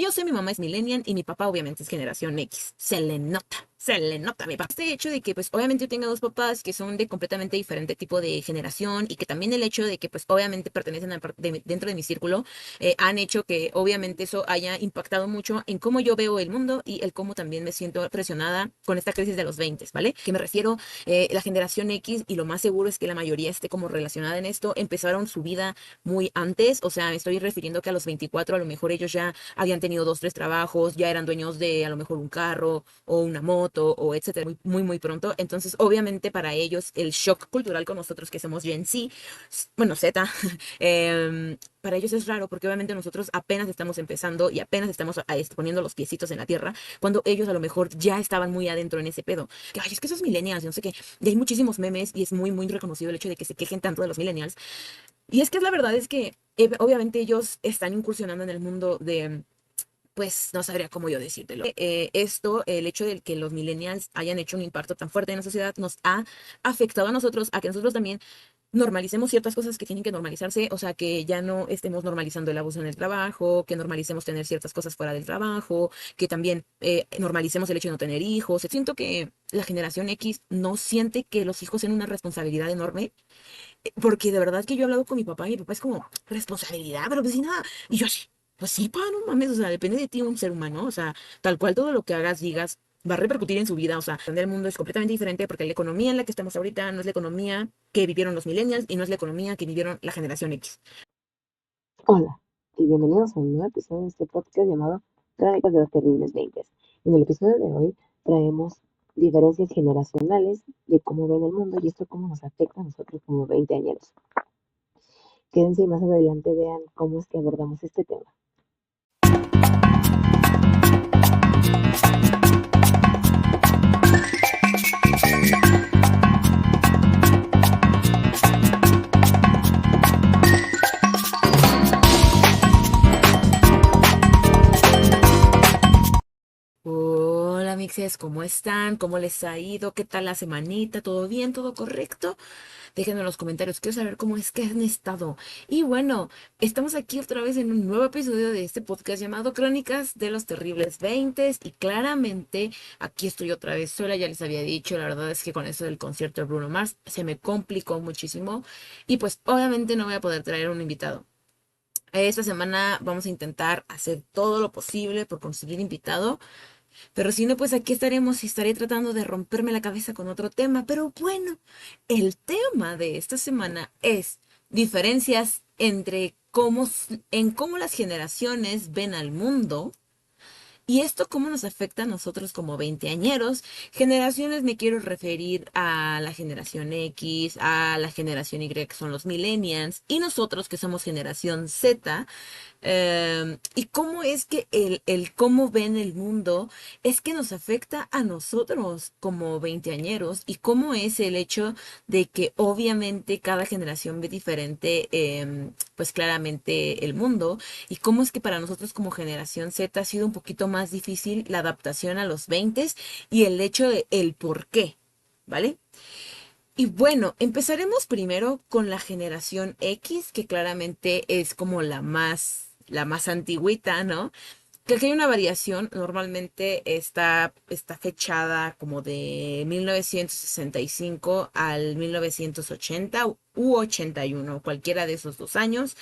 yo sé, mi mamá es millennial y mi papá obviamente es generación X. Se le nota a mi papá. Este hecho de que pues obviamente yo tenga dos papás que son de completamente diferente tipo de generación y que también el hecho de que pues obviamente pertenecen dentro de mi círculo han hecho que obviamente eso haya impactado mucho en cómo yo veo el mundo y el cómo también me siento presionada con esta crisis de los 20, ¿vale? Que me refiero, la generación X, y lo más seguro es que la mayoría esté como relacionada en esto, empezaron su vida muy antes, o sea, me estoy refiriendo que a los 24 a lo mejor ellos ya habían tenido dos, tres trabajos, ya eran dueños de a lo mejor un carro o una moto o etcétera, muy, muy, muy pronto. Entonces, obviamente para ellos el shock cultural con nosotros que somos Gen Z, bueno, Z, para ellos es raro porque obviamente nosotros apenas estamos empezando y apenas estamos poniendo los piecitos en la tierra, cuando ellos a lo mejor ya estaban muy adentro en ese pedo. Que, ay, es que esos millennials, no sé qué. Y hay muchísimos memes y es muy, muy reconocido el hecho de que se quejen tanto de los millennials. Y es que la verdad es que obviamente ellos están incursionando en el mundo de, pues no sabría cómo yo decírtelo. Esto, el hecho de que los millennials hayan hecho un impacto tan fuerte en la sociedad, nos ha afectado a nosotros, a que nosotros también normalicemos ciertas cosas que tienen que normalizarse, o sea, que ya no estemos normalizando el abuso en el trabajo, que normalicemos tener ciertas cosas fuera del trabajo, que también normalicemos el hecho de no tener hijos. Siento que la generación X no siente que los hijos sean una responsabilidad enorme, porque de verdad que yo he hablado con mi papá es como, responsabilidad, pero pues sí, nada. Y yo así, pues sí, pa, no mames, o sea, depende de ti un ser humano, o sea, tal cual todo lo que hagas, digas, va a repercutir en su vida, o sea, entender el mundo es completamente diferente porque la economía en la que estamos ahorita no es la economía que vivieron los millennials y no es la economía que vivieron la generación X. Hola y bienvenidos a un nuevo episodio de este podcast llamado Crónicas de los Terribles 20. En el episodio de hoy traemos diferencias generacionales de cómo ven el mundo y esto cómo nos afecta a nosotros como 20 añeros. Quédense y más adelante vean cómo es que abordamos este tema. Hola, mixes, ¿cómo están? ¿Cómo les ha ido? ¿Qué tal la semanita? ¿Todo bien? ¿Todo correcto? Déjenme en los comentarios, quiero saber cómo es que han estado. Y bueno, estamos aquí otra vez en un nuevo episodio de este podcast llamado Crónicas de los Terribles 20 y claramente aquí estoy otra vez sola, ya les había dicho, la verdad es que con eso del concierto de Bruno Mars se me complicó muchísimo y pues obviamente no voy a poder traer un invitado. Esta semana vamos a intentar hacer todo lo posible por conseguir invitado, pero si no, pues aquí estaremos y estaré tratando de romperme la cabeza con otro tema. Pero bueno, el tema de esta semana es diferencias entre en cómo las generaciones ven al mundo. ¿Y esto cómo nos afecta a nosotros como veinteañeros? Generaciones me quiero referir a la generación X, a la generación Y, que son los millennials, y nosotros que somos generación Z. Y cómo es que el cómo ven el mundo es que nos afecta a nosotros como veinteañeros, y cómo es el hecho de que obviamente cada generación ve diferente, pues claramente el mundo, y cómo es que para nosotros como generación Z ha sido un poquito más difícil la adaptación a los 20 y el hecho de el por qué, ¿vale? Y bueno, empezaremos primero con la generación X, que claramente es como la más antigüita, ¿no? Que aquí hay una variación, normalmente está fechada como de 1965 al 1980 u 81, cualquiera de esos dos años.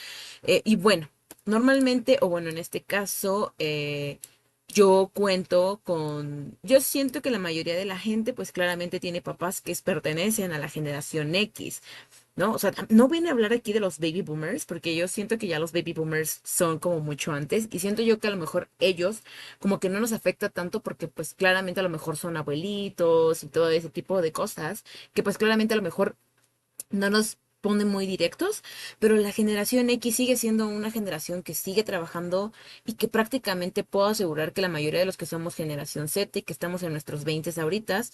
Y bueno, normalmente, o bueno, en este caso, yo siento que la mayoría de la gente, pues claramente tiene papás que pertenecen a la generación X, ¿no? O sea, no viene a hablar aquí de los baby boomers, porque yo siento que ya los baby boomers son como mucho antes, y siento yo que a lo mejor ellos como que no nos afecta tanto porque pues claramente a lo mejor son abuelitos y todo ese tipo de cosas, que pues claramente a lo mejor no nos ponen muy directos, pero la generación X sigue siendo una generación que sigue trabajando y que prácticamente puedo asegurar que la mayoría de los que somos generación Z y que estamos en nuestros 20 ahorita,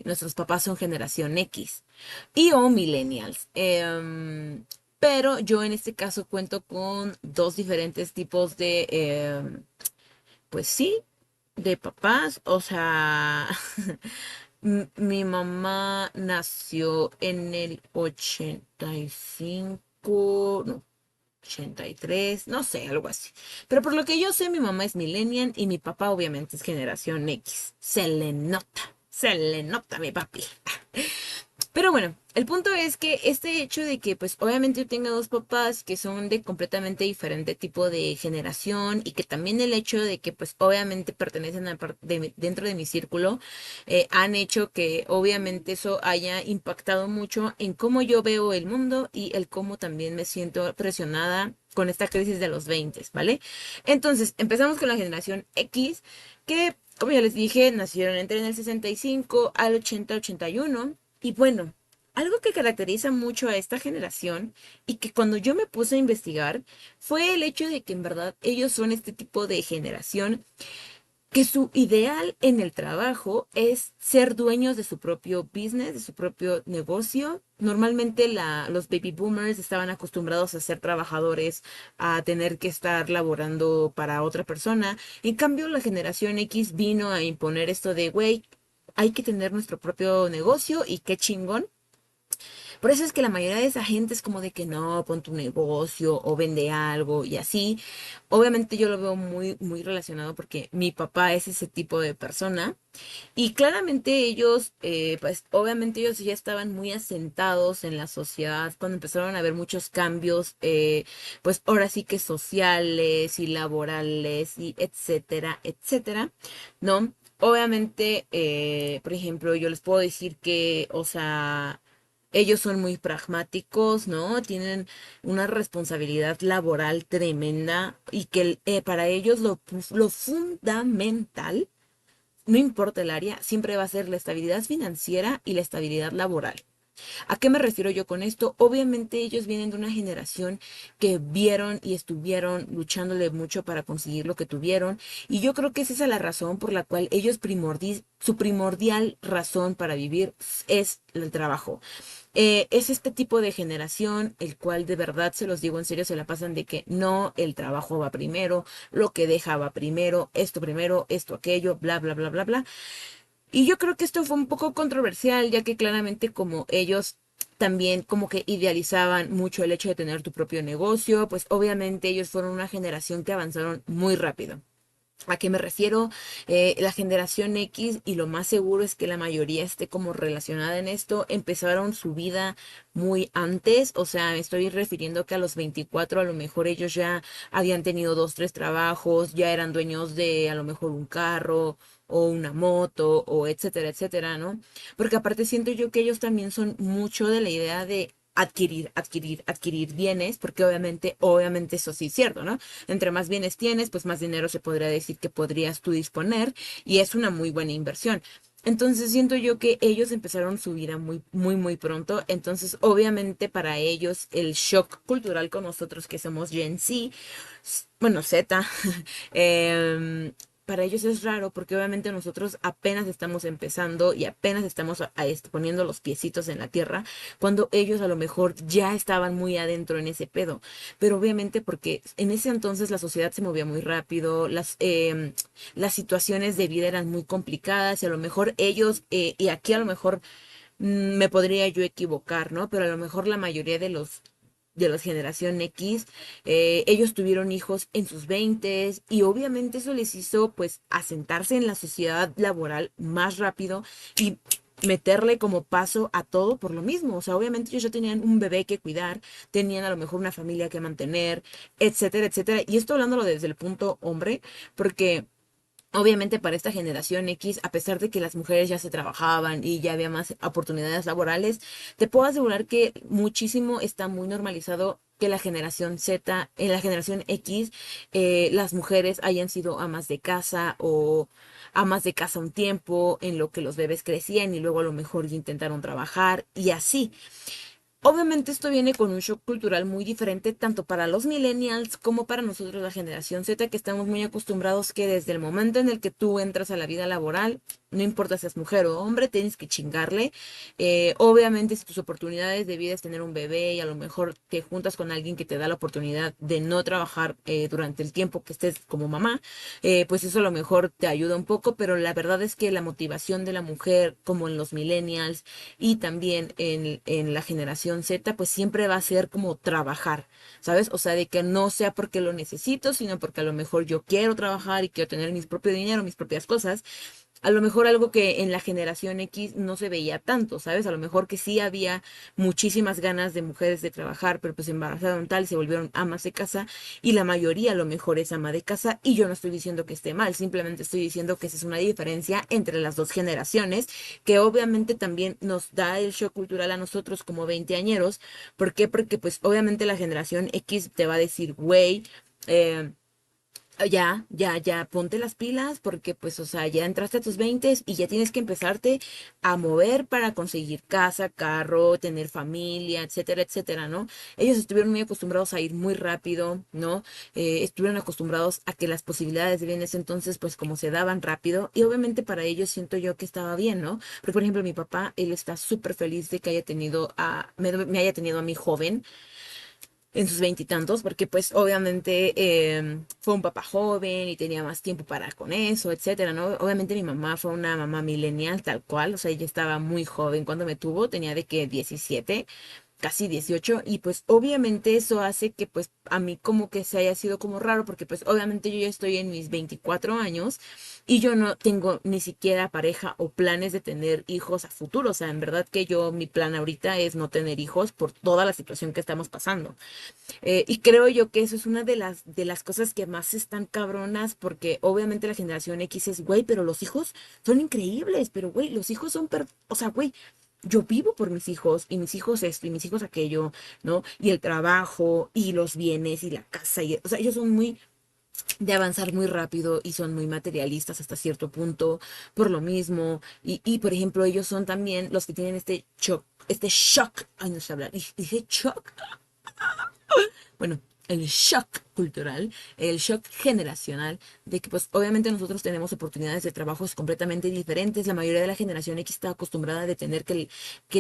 nuestros papás son generación X y o millennials. Pero yo en este caso cuento con dos diferentes tipos de, pues sí, de papás, o sea, mi mamá nació en el 85, no. 83, no sé, algo así. Pero por lo que yo sé, mi mamá es millennial y mi papá obviamente es generación X. Se le nota a mi papi. Pero bueno, el punto es que este hecho de que pues obviamente yo tenga dos papás que son de completamente diferente tipo de generación y que también el hecho de que pues obviamente pertenecen a dentro de mi círculo han hecho que obviamente eso haya impactado mucho en cómo yo veo el mundo y el cómo también me siento presionada con esta crisis de los 20, ¿vale? Entonces, empezamos con la generación X que, como ya les dije, nacieron entre el 65 al 80-81. Y bueno, algo que caracteriza mucho a esta generación y que cuando yo me puse a investigar fue el hecho de que en verdad ellos son este tipo de generación que su ideal en el trabajo es ser dueños de su propio business, de su propio negocio. Normalmente los baby boomers estaban acostumbrados a ser trabajadores, a tener que estar laborando para otra persona. En cambio, la generación X vino a imponer esto de, güey, hay que tener nuestro propio negocio y qué chingón. Por eso es que la mayoría de esa gente es como de que no, pon tu negocio o vende algo y así. Obviamente yo lo veo muy, muy relacionado porque mi papá es ese tipo de persona. Y claramente ellos, pues obviamente ellos ya estaban muy asentados en la sociedad cuando empezaron a haber muchos cambios, pues ahora sí que sociales y laborales y etcétera, etcétera, ¿no? Obviamente, por ejemplo, yo les puedo decir que, o sea, ellos son muy pragmáticos, ¿no? Tienen una responsabilidad laboral tremenda y que para ellos lo fundamental, no importa el área, siempre va a ser la estabilidad financiera y la estabilidad laboral. ¿A qué me refiero yo con esto? Obviamente ellos vienen de una generación que vieron y estuvieron luchándole mucho para conseguir lo que tuvieron y yo creo que esa es la razón por la cual ellos su primordial razón para vivir es el trabajo. Es este tipo de generación, el cual de verdad se los digo en serio, se la pasan de que no, el trabajo va primero, lo que deja va primero, esto, aquello, bla, bla, bla, bla, bla. Y yo creo que esto fue un poco controversial, ya que claramente como ellos también como que idealizaban mucho el hecho de tener tu propio negocio, pues obviamente ellos fueron una generación que avanzaron muy rápido. ¿A qué me refiero? La generación X, y lo más seguro es que la mayoría esté como relacionada en esto, empezaron su vida muy antes, o sea, me estoy refiriendo que a los 24 a lo mejor ellos ya habían tenido dos, tres trabajos, ya eran dueños de a lo mejor un carro o una moto o etcétera, etcétera, ¿no? Porque aparte siento yo que ellos también son mucho de la idea de adquirir bienes, porque obviamente eso sí es cierto, ¿no? Entre más bienes tienes, pues más dinero se podría decir que podrías tú disponer y es una muy buena inversión. Entonces siento yo que ellos empezaron su vida muy, muy, muy pronto. Entonces, obviamente para ellos el shock cultural con nosotros que somos Gen Z, bueno, Z, para ellos es raro porque obviamente nosotros apenas estamos empezando y apenas estamos poniendo los piecitos en la tierra cuando ellos a lo mejor ya estaban muy adentro en ese pedo. Pero obviamente porque en ese entonces la sociedad se movía muy rápido, las situaciones de vida eran muy complicadas y a lo mejor ellos, y aquí a lo mejor me podría yo equivocar, ¿no? Pero a lo mejor la mayoría de la generación X, ellos tuvieron hijos en sus veintes y obviamente eso les hizo pues asentarse en la sociedad laboral más rápido y meterle como paso a todo por lo mismo. O sea, obviamente ellos ya tenían un bebé que cuidar, tenían a lo mejor una familia que mantener, etcétera, etcétera. Y esto hablándolo desde el punto hombre, porque obviamente para esta generación X, a pesar de que las mujeres ya se trabajaban y ya había más oportunidades laborales, te puedo asegurar que muchísimo está muy normalizado que la generación Z, en la generación X, las mujeres hayan sido amas de casa o amas de casa un tiempo en lo que los bebés crecían y luego a lo mejor ya intentaron trabajar y así. Obviamente esto viene con un shock cultural muy diferente tanto para los millennials como para nosotros la generación Z, que estamos muy acostumbrados que desde el momento en el que tú entras a la vida laboral, no importa si es mujer o hombre, tienes que chingarle. Obviamente, si tus oportunidades de vida es tener un bebé y a lo mejor te juntas con alguien que te da la oportunidad de no trabajar durante el tiempo que estés como mamá, pues eso a lo mejor te ayuda un poco, pero la verdad es que la motivación de la mujer, como en los millennials y también en la generación Z, pues siempre va a ser como trabajar, ¿sabes? O sea, de que no sea porque lo necesito, sino porque a lo mejor yo quiero trabajar y quiero tener mis propio dinero, mis propias cosas. A lo mejor algo que en la generación X no se veía tanto, ¿sabes? A lo mejor que sí había muchísimas ganas de mujeres de trabajar, pero pues se embarazaron tal y se volvieron amas de casa y la mayoría a lo mejor es ama de casa y yo no estoy diciendo que esté mal, simplemente estoy diciendo que esa es una diferencia entre las dos generaciones que obviamente también nos da el shock cultural a nosotros como veinteañeros. ¿Por qué? Porque pues obviamente la generación X te va a decir, güey, eh, ya, ponte las pilas porque pues, o sea, ya entraste a tus veintes y ya tienes que empezarte a mover para conseguir casa, carro, tener familia, etcétera, etcétera, ¿no? Ellos estuvieron muy acostumbrados a ir muy rápido, ¿no? Estuvieron acostumbrados a que las posibilidades de bien en ese entonces, pues como se daban rápido y obviamente para ellos siento yo que estaba bien, ¿no? Porque, por ejemplo, mi papá, él está súper feliz de que haya tenido me haya tenido a mi joven en sus veintitantos, porque pues obviamente fue un papá joven y tenía más tiempo para con eso, etcétera, ¿no? Obviamente mi mamá fue una mamá millennial tal cual, o sea, ella estaba muy joven cuando me tuvo, tenía de que 17 casi 18 y pues obviamente eso hace que pues a mí como que se haya sido como raro porque pues obviamente yo ya estoy en mis 24 años y yo no tengo ni siquiera pareja o planes de tener hijos a futuro, o sea, en verdad que yo mi plan ahorita es no tener hijos por toda la situación que estamos pasando. Y creo yo que eso es una de las cosas que más están cabronas, porque obviamente la generación X es, güey, pero los hijos son increíbles, pero güey, los hijos son, o sea, güey, yo vivo por mis hijos, y mis hijos esto, y mis hijos aquello, ¿no? Y el trabajo, y los bienes, y la casa, y, o sea, ellos son muy de avanzar muy rápido y son muy materialistas hasta cierto punto, por lo mismo, y por ejemplo, ellos son también los que tienen este shock, ay, no sé hablar, dije shock, bueno, el shock cultural, el shock generacional, de que pues obviamente nosotros tenemos oportunidades de trabajos completamente diferentes. La mayoría de la generación X está acostumbrada de tener que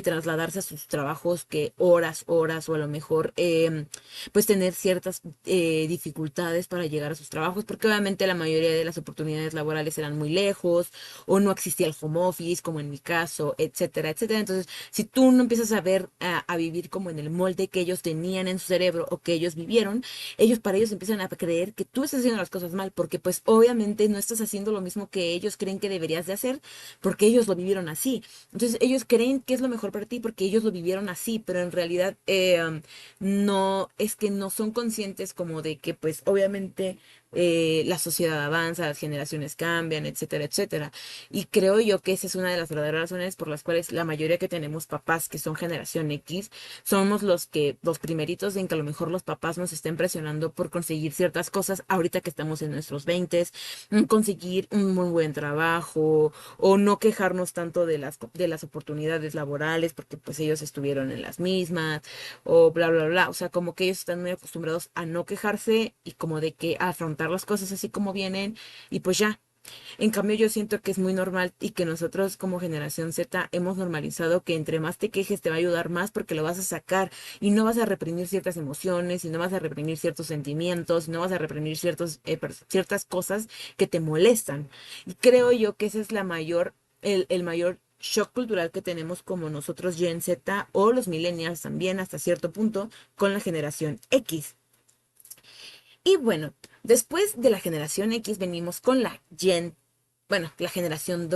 trasladarse a sus trabajos, que horas, o a lo mejor pues tener ciertas dificultades para llegar a sus trabajos, porque obviamente la mayoría de las oportunidades laborales eran muy lejos, o no existía el home office, como en mi caso, etcétera, etcétera. Entonces, si tú no empiezas a ver, a vivir como en el molde que ellos tenían en su cerebro o que ellos vivieron, para ellos empiezan a creer que tú estás haciendo las cosas mal, porque pues obviamente no estás haciendo lo mismo que ellos creen que deberías de hacer, porque ellos lo vivieron así. Entonces ellos creen que es lo mejor para ti porque ellos lo vivieron así, pero en realidad no, es que no son conscientes como de que pues obviamente la sociedad avanza, las generaciones cambian, etcétera, etcétera. Y creo yo que esa es una de las verdaderas razones por las cuales la mayoría que tenemos papás que son generación X, somos los primeritos en que a lo mejor los papás nos estén presionando por conseguir ciertas cosas ahorita que estamos en nuestros veintes, conseguir un muy buen trabajo o no quejarnos tanto de las oportunidades laborales porque pues ellos estuvieron en las mismas o bla, bla, bla. O sea, como que ellos están muy acostumbrados a no quejarse y como de que a afrontar las cosas así como vienen y pues ya. En cambio, yo siento que es muy normal y que nosotros como generación Z hemos normalizado que entre más te quejes te va a ayudar más porque lo vas a sacar y no vas a reprimir ciertas emociones y no vas a reprimir ciertos sentimientos, y no vas a reprimir ciertas cosas que te molestan. Y creo yo que ese es el mayor shock cultural que tenemos como nosotros Gen Z o los millennials también hasta cierto punto con la generación X. Y bueno, después de la generación X venimos con la generación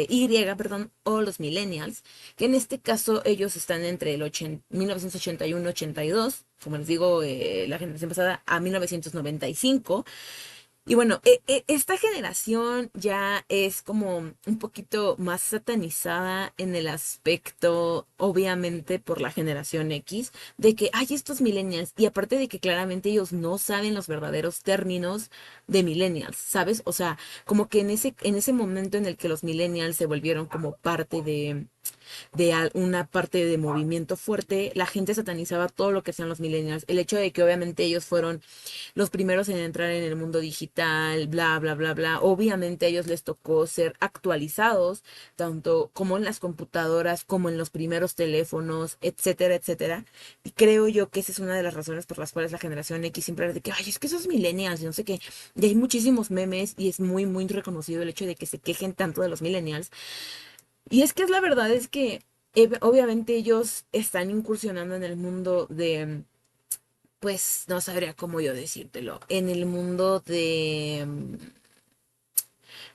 Y, perdón, o los millennials, que en este caso ellos están entre 1981 82, como les digo, la generación pasada, a 1995. Y bueno, esta generación ya es como un poquito más satanizada en el aspecto, obviamente, por la generación X, de que hay estos millennials, y aparte de que claramente ellos no saben los verdaderos términos de millennials, ¿sabes? O sea, como que en ese momento en el que los millennials se volvieron como parte una parte de movimiento fuerte, la gente satanizaba todo lo que sean los millennials. El hecho de que obviamente ellos fueron los primeros en entrar en el mundo digital, bla, bla, bla, bla. Obviamente a ellos les tocó ser actualizados, tanto como en las computadoras, como en los primeros teléfonos, etcétera, etcétera. Y creo yo que esa es una de las razones por las cuales la generación X siempre es de que, ay, es que esos millennials, y no sé qué. Y hay muchísimos memes y es muy, muy reconocido el hecho de que se quejen tanto de los millennials. Y es que es la verdad, es que obviamente ellos están incursionando en el mundo de, pues no sabría cómo yo decírtelo, en el mundo de,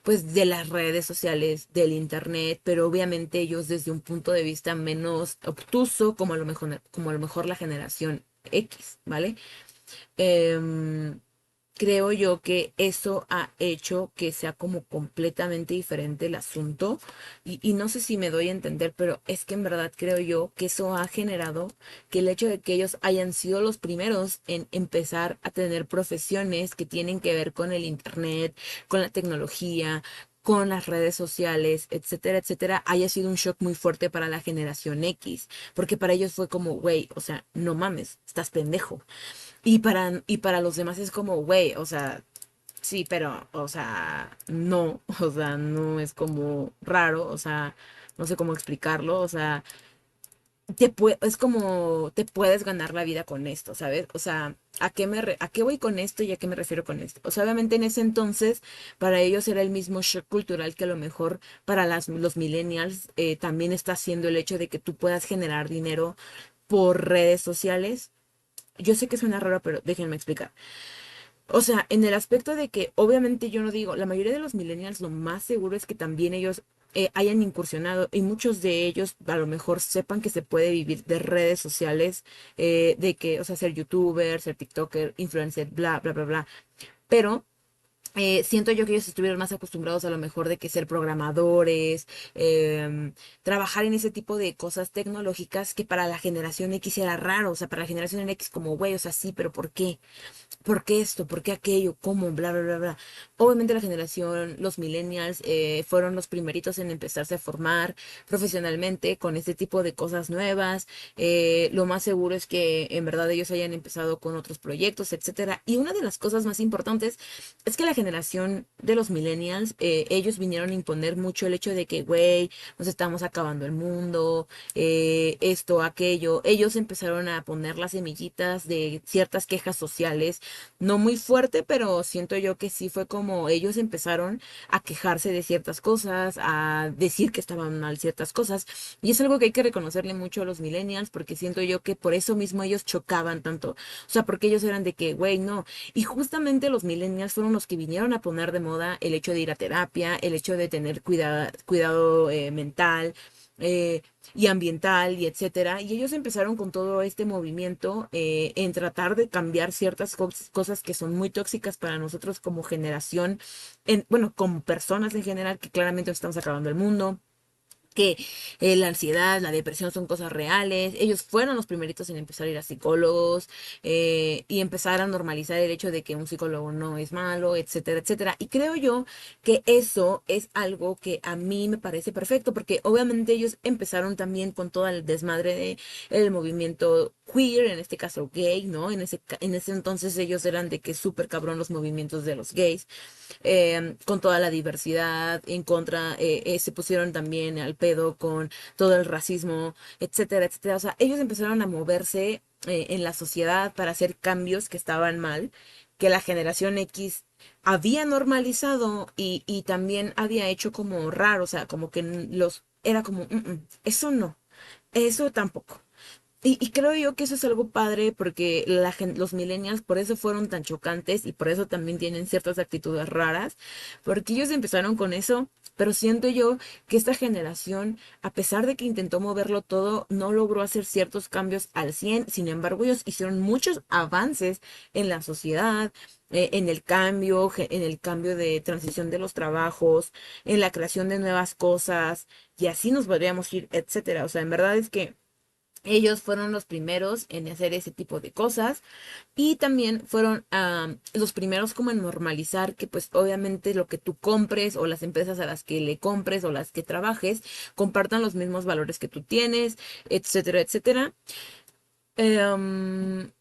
pues de las redes sociales, del internet, pero obviamente ellos desde un punto de vista menos obtuso, como a lo mejor la generación X, ¿vale? Em, Creo yo que eso ha hecho que sea como completamente diferente el asunto y no sé si me doy a entender, pero es que en verdad creo yo que eso ha generado que el hecho de que ellos hayan sido los primeros en empezar a tener profesiones que tienen que ver con el internet, con la tecnología, con las redes sociales, etcétera, etcétera, haya sido un shock muy fuerte para la generación X, porque para ellos fue como, güey, o sea, no mames, estás pendejo. Y para los demás es como, güey, o sea, sí, pero, o sea, no, o sea, no es como raro, o sea, no sé cómo explicarlo, o sea, es como te puedes ganar la vida con esto, ¿sabes? O sea, ¿a qué voy con esto y a qué me refiero con esto? O sea, obviamente en ese entonces para ellos era el mismo shock cultural que a lo mejor para los millennials también está haciendo el hecho de que tú puedas generar dinero por redes sociales. Yo sé que suena raro, pero déjenme explicar. O sea, en el aspecto de que obviamente yo no digo, la mayoría de los millennials lo más seguro es que también ellos hayan incursionado y muchos de ellos a lo mejor sepan que se puede vivir de redes sociales, de que, o sea, ser youtuber, ser TikToker, influencer, bla, bla, bla, bla. Pero siento yo que ellos estuvieron más acostumbrados a lo mejor de que ser programadores, trabajar en ese tipo de cosas tecnológicas que para la generación X era raro, o sea, para la generación X como, güey, o sea, sí, pero ¿por qué? ¿Por qué esto? ¿Por qué aquello? ¿Cómo? Bla, bla, bla, bla. Obviamente la generación, los millennials, fueron los primeritos en empezarse a formar profesionalmente con este tipo de cosas nuevas. Lo más seguro es que en verdad ellos hayan empezado con otros proyectos, etcétera. Y una de las cosas más importantes es que la generación de los millennials, ellos vinieron a imponer mucho el hecho de que, güey, nos estamos acabando el mundo, esto, aquello. Ellos empezaron a poner las semillitas de ciertas quejas sociales no muy fuerte, pero siento yo que sí fue como ellos empezaron a quejarse de ciertas cosas, a decir que estaban mal ciertas cosas. Y es algo que hay que reconocerle mucho a los millennials, porque siento yo que por eso mismo ellos chocaban tanto. O sea, porque ellos eran de que, güey, no. Y justamente los millennials fueron los que vinieron a poner de moda el hecho de ir a terapia, el hecho de tener cuidado mental. eh, y ambiental y etcétera. Y ellos empezaron con todo este movimiento en tratar de cambiar ciertas cosas que son muy tóxicas para nosotros como generación, bueno, como personas en general, que claramente nos estamos acabando el mundo, que la ansiedad, la depresión son cosas reales. Ellos fueron los primeritos en empezar a ir a psicólogos y empezar a normalizar el hecho de que un psicólogo no es malo, etcétera, etcétera. Y creo yo que eso es algo que a mí me parece perfecto, porque obviamente ellos empezaron también con todo el desmadre de el movimiento queer, en este caso gay, ¿no? En ese entonces ellos eran de que súper cabrón los movimientos de los gays con toda la diversidad, en contra, se pusieron también al pedo con todo el racismo, etcétera, etcétera. O sea, ellos empezaron a moverse en la sociedad para hacer cambios que estaban mal, que la generación X había normalizado y también había hecho como raro, o sea, como que era como, eso no, eso tampoco. Y creo yo que eso es algo padre porque los millennials por eso fueron tan chocantes y por eso también tienen ciertas actitudes raras, porque ellos empezaron con eso, pero siento yo que esta generación, a pesar de que intentó moverlo todo, no logró hacer ciertos cambios al 100. Sin embargo, ellos hicieron muchos avances en la sociedad, en el cambio de transición de los trabajos, en la creación de nuevas cosas, y así nos podríamos ir, etcétera. O sea, en verdad es que Ellos fueron los primeros en hacer ese tipo de cosas y también fueron los primeros como en normalizar que pues obviamente lo que tú compres o las empresas a las que le compres o las que trabajes compartan los mismos valores que tú tienes, etcétera, etcétera. Em,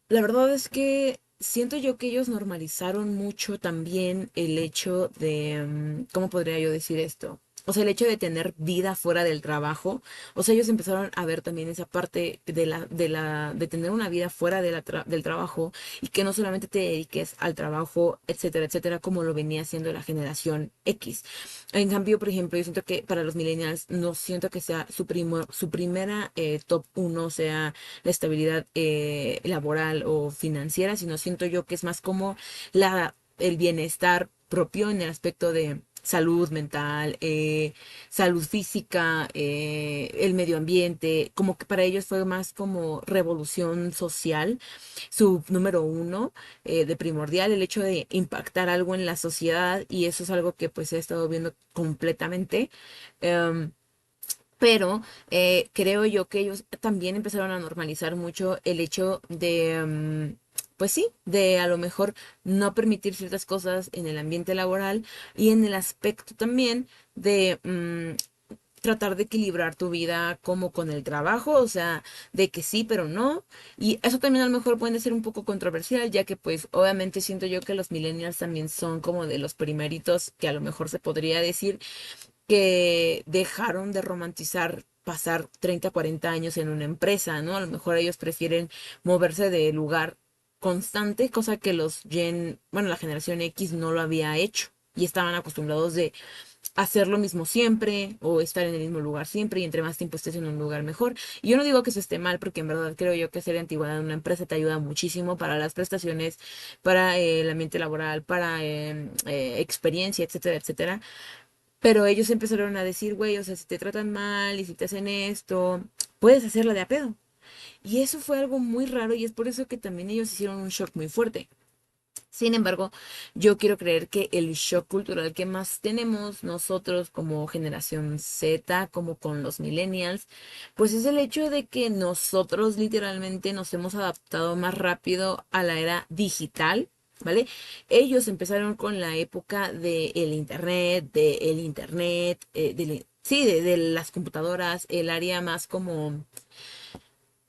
la verdad es que siento yo que ellos normalizaron mucho también el hecho de, ¿cómo podría yo decir esto? O sea, el hecho de tener vida fuera del trabajo. O sea, ellos empezaron a ver también esa parte de tener una vida fuera del trabajo y que no solamente te dediques al trabajo, etcétera, etcétera, como lo venía haciendo la generación X. En cambio, por ejemplo, yo siento que para los millennials no siento que sea su primera top uno sea la estabilidad laboral o financiera, sino siento yo que es más como el bienestar propio en el aspecto de salud mental, salud física, el medio ambiente, como que para ellos fue más como revolución social, su número uno de primordial, el hecho de impactar algo en la sociedad y eso es algo que pues he estado viendo completamente. Um, pero creo yo que ellos también empezaron a normalizar mucho el hecho de, pues sí, de a lo mejor no permitir ciertas cosas en el ambiente laboral y en el aspecto también de tratar de equilibrar tu vida como con el trabajo, o sea, de que sí, pero no. Y eso también a lo mejor puede ser un poco controversial, ya que pues obviamente siento yo que los millennials también son como de los primeritos que a lo mejor se podría decir que dejaron de romantizar pasar 30 40 años en una empresa, ¿no? A lo mejor ellos prefieren moverse de lugar constante, cosa que bueno, la generación X no lo había hecho y estaban acostumbrados de hacer lo mismo siempre o estar en el mismo lugar siempre y entre más tiempo estés en un lugar mejor. Y yo no digo que eso esté mal porque en verdad creo yo que ser antigüedad en una empresa te ayuda muchísimo para las prestaciones, para el ambiente laboral, para experiencia, etcétera, etcétera. Pero ellos empezaron a decir, güey, o sea, si te tratan mal y si te hacen esto, puedes hacerla de a pedo. Y eso fue algo muy raro y es por eso que también ellos hicieron un shock muy fuerte. Sin embargo, yo quiero creer que el shock cultural que más tenemos nosotros como generación Z, como con los millennials, pues es el hecho de que nosotros literalmente nos hemos adaptado más rápido a la era digital. ¿Vale? Ellos empezaron con la época del internet, sí, de las computadoras, el área más como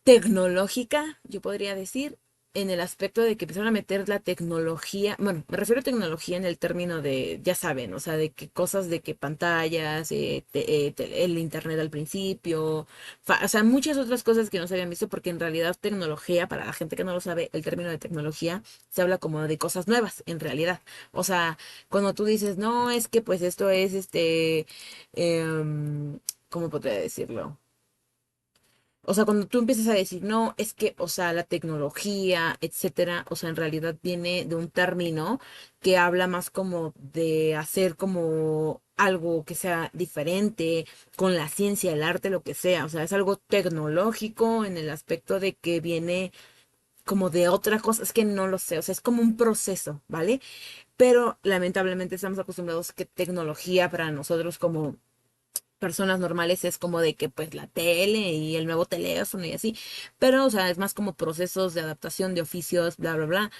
tecnológica, yo podría decir, en el aspecto de que empezaron a meter la tecnología, bueno, me refiero a tecnología en el término de, ya saben, o sea, de que cosas de que pantallas, el internet al principio, o sea, muchas otras cosas que no se habían visto, porque en realidad tecnología, para la gente que no lo sabe, el término de tecnología se habla como de cosas nuevas, en realidad. O sea, cuando tú dices, no, es que pues esto es ¿cómo podría decirlo? O sea, cuando tú empiezas a decir, no, es que, o sea, la tecnología, etcétera, o sea, en realidad viene de un término que habla más como de hacer como algo que sea diferente con la ciencia, el arte, lo que sea. O sea, es algo tecnológico en el aspecto de que viene como de otra cosa. Es que no lo sé, o sea, es como un proceso, ¿vale? Pero lamentablemente estamos acostumbrados a que tecnología para nosotros como personas normales es como de que pues la tele y el nuevo teléfono y así, pero o sea, es más como procesos de adaptación de oficios, bla, bla, bla.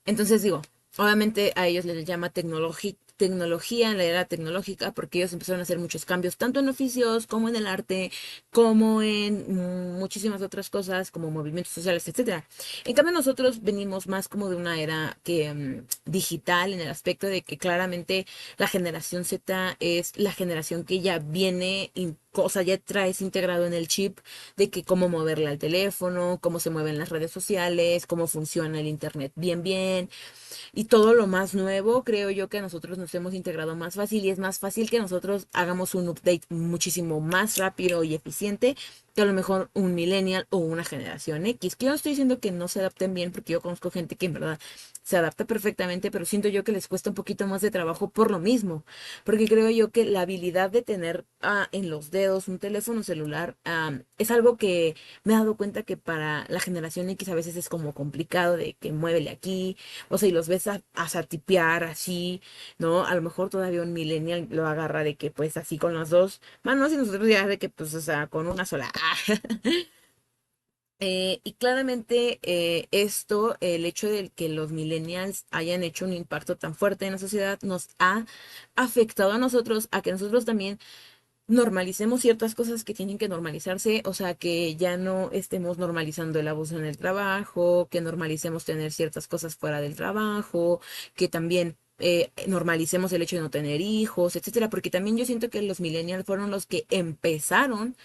Entonces digo, obviamente a ellos les llama tecnología, la era tecnológica, porque ellos empezaron a hacer muchos cambios, tanto en oficios como en el arte, como en muchísimas otras cosas, como movimientos sociales, etcétera. En cambio, nosotros venimos más como de una era que digital, en el aspecto de que claramente la generación Z es la generación que ya viene, o sea, ya traes integrado en el chip de que cómo moverle al teléfono, cómo se mueven las redes sociales, cómo funciona el internet bien, bien. Y todo lo más nuevo, creo yo que nosotros nos hemos integrado más fácil y es más fácil que nosotros hagamos un update muchísimo más rápido y eficiente que a lo mejor un millennial o una generación X. Que yo no estoy diciendo que no se adapten bien, porque yo conozco gente que en verdad se adapta perfectamente, pero siento yo que les cuesta un poquito más de trabajo por lo mismo, porque creo yo que la habilidad de tener en los dedos un teléfono celular es algo que me he dado cuenta que para la generación X a veces es como complicado de que muévele aquí, o sea, y los ves a tipear así, ¿no? A lo mejor todavía un millennial lo agarra de que pues así con las dos manos y nosotros ya de que pues, o sea, con una sola. Y claramente esto, el hecho de que los millennials hayan hecho un impacto tan fuerte en la sociedad, nos ha afectado a nosotros, a que nosotros también normalicemos ciertas cosas que tienen que normalizarse, o sea, que ya no estemos normalizando el abuso en el trabajo, que normalicemos tener ciertas cosas fuera del trabajo, que también normalicemos el hecho de no tener hijos, etcétera, porque también yo siento que los millennials fueron los que empezaron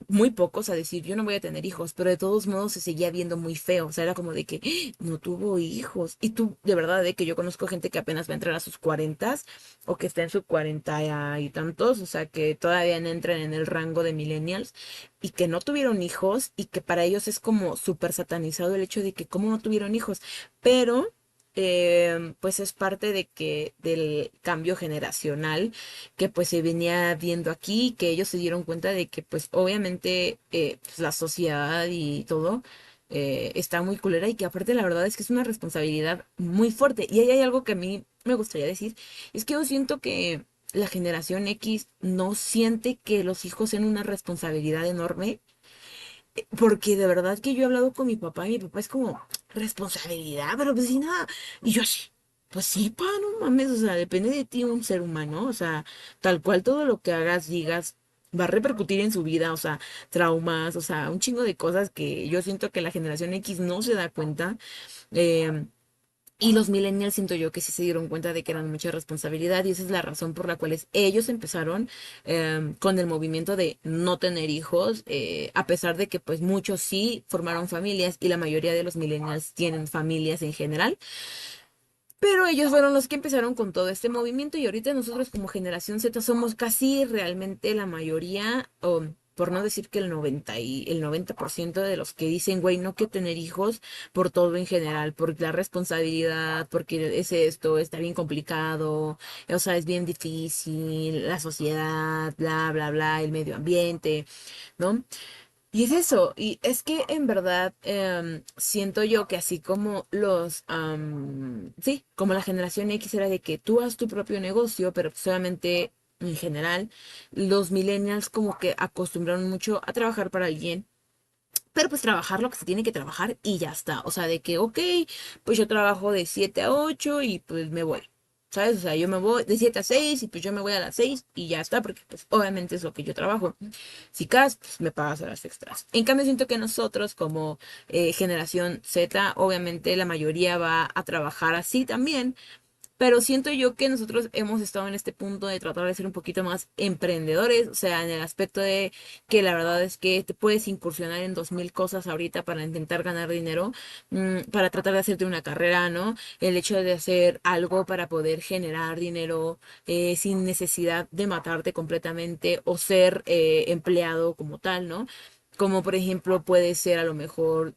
muy pocos a decir, yo no voy a tener hijos, pero de todos modos se seguía viendo muy feo, o sea, era como de que no tuvo hijos. Y tú, de verdad, de que yo conozco gente que apenas va a entrar a sus cuarentas o que está en sus cuarenta y tantos, o sea, que todavía no entran en el rango de millennials y que no tuvieron hijos y que para ellos es como súper satanizado el hecho de que cómo no tuvieron hijos, pero... pues es parte de que del cambio generacional que pues se venía viendo aquí, que ellos se dieron cuenta de que pues obviamente pues, la sociedad y todo está muy culera y que aparte la verdad es que es una responsabilidad muy fuerte. Y ahí hay algo que a mí me gustaría decir, es que yo siento que la generación X no siente que los hijos sean una responsabilidad enorme porque de verdad que yo he hablado con mi papá y mi papá es como, responsabilidad, pero pues sí, nada. Y yo así, pues sí, pa, no mames, o sea, depende de ti un ser humano, o sea, tal cual todo lo que hagas, digas, va a repercutir en su vida, o sea, traumas, o sea, un chingo de cosas que yo siento que la generación X no se da cuenta. em, y los millennials siento yo que sí se dieron cuenta de que eran mucha responsabilidad y esa es la razón por la cual ellos empezaron con el movimiento de no tener hijos, a pesar de que pues muchos sí formaron familias y la mayoría de los millennials tienen familias en general, pero ellos fueron los que empezaron con todo este movimiento y ahorita nosotros como generación Z somos casi realmente la mayoría, o por no decir que el 90% de los que dicen, güey, no quiero tener hijos por todo en general, por la responsabilidad, porque es esto, está bien complicado, o sea, es bien difícil, la sociedad, bla, bla, bla, el medio ambiente, ¿no? Y es eso, y es que en verdad siento yo que así como sí, como la generación X era de que tú haz tu propio negocio, pero solamente en general, los millennials como que acostumbraron mucho a trabajar para alguien, pero pues trabajar lo que se tiene que trabajar y ya está. O sea, de que, ok, pues yo trabajo de 7 a 8 y pues me voy. ¿Sabes? O sea, yo me voy de 7 a 6 y pues yo me voy a las 6 y ya está, porque pues obviamente es lo que yo trabajo. Si cas, pues me pagas horas extras. En cambio, siento que nosotros como generación Z, obviamente la mayoría va a trabajar así también, pero siento yo que nosotros hemos estado en este punto de tratar de ser un poquito más emprendedores, o sea, en el aspecto de que la verdad es que te puedes incursionar en 2000 cosas ahorita para intentar ganar dinero, para tratar de hacerte una carrera, ¿no? El hecho de hacer algo para poder generar dinero sin necesidad de matarte completamente o ser empleado como tal, ¿no? Como por ejemplo puede ser a lo mejor,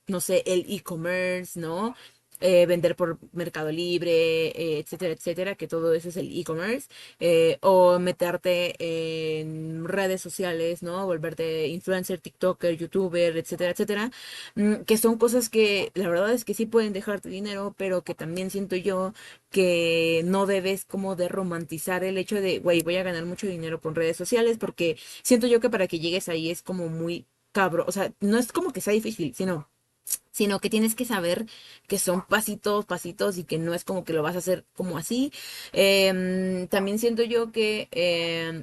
no sé, el e-commerce, ¿no? Vender por Mercado Libre, etcétera, etcétera, que todo eso es el e-commerce, o meterte en redes sociales, ¿no? Volverte influencer, TikToker, YouTuber, etcétera, etcétera, que son cosas que la verdad es que sí pueden dejarte dinero, pero que también siento yo que no debes como de romantizar el hecho de, güey, voy a ganar mucho dinero con redes sociales, porque siento yo que para que llegues ahí es como muy cabro, o sea, no es como que sea difícil, sino que tienes que saber que son pasitos, pasitos y que no es como que lo vas a hacer como así. También siento yo que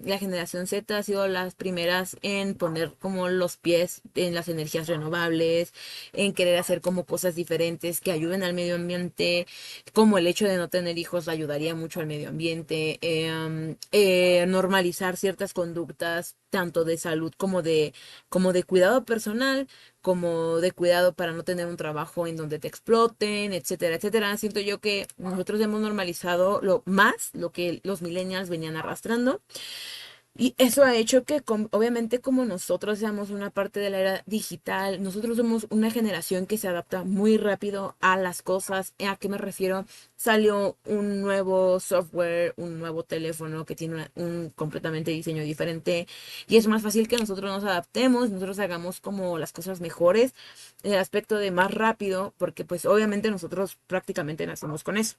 la generación Z ha sido las primeras en poner como los pies en las energías renovables, en querer hacer como cosas diferentes que ayuden al medio ambiente, como el hecho de no tener hijos ayudaría mucho al medio ambiente, normalizar ciertas conductas, tanto de salud como de cuidado personal como de cuidado para no tener un trabajo en donde te exploten, etcétera, etcétera. Siento yo que nosotros hemos normalizado lo que los millennials venían arrastrando. Y eso ha hecho que, obviamente, como nosotros seamos una parte de la era digital, nosotros somos una generación que se adapta muy rápido a las cosas. ¿A qué me refiero? Salió un nuevo software, un nuevo teléfono que tiene un completamente diseño diferente y es más fácil que nosotros nos adaptemos, nosotros hagamos como las cosas mejores, en el aspecto de más rápido, porque pues obviamente nosotros prácticamente nacimos con eso.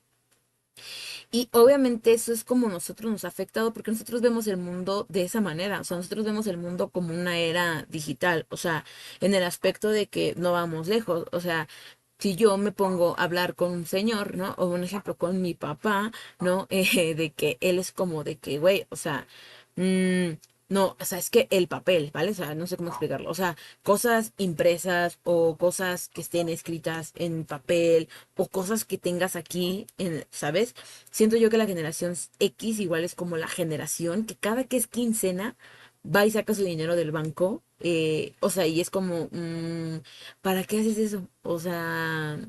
Y obviamente eso es como nosotros nos ha afectado porque nosotros vemos el mundo de esa manera, o sea, nosotros vemos el mundo como una era digital, o sea, en el aspecto de que no vamos lejos, o sea, si yo me pongo a hablar con un señor, ¿no? O un ejemplo con mi papá, ¿no? De que él es como de que, güey, o sea, mm, no, o sea, es que el papel, ¿vale? O sea, no sé cómo explicarlo, o sea, cosas impresas o cosas que estén escritas en papel o cosas que tengas aquí, ¿sabes? Siento yo que la generación X igual es como la generación que cada que es quincena va y saca su dinero del banco. O sea, y es como, ¿para qué haces eso? O sea,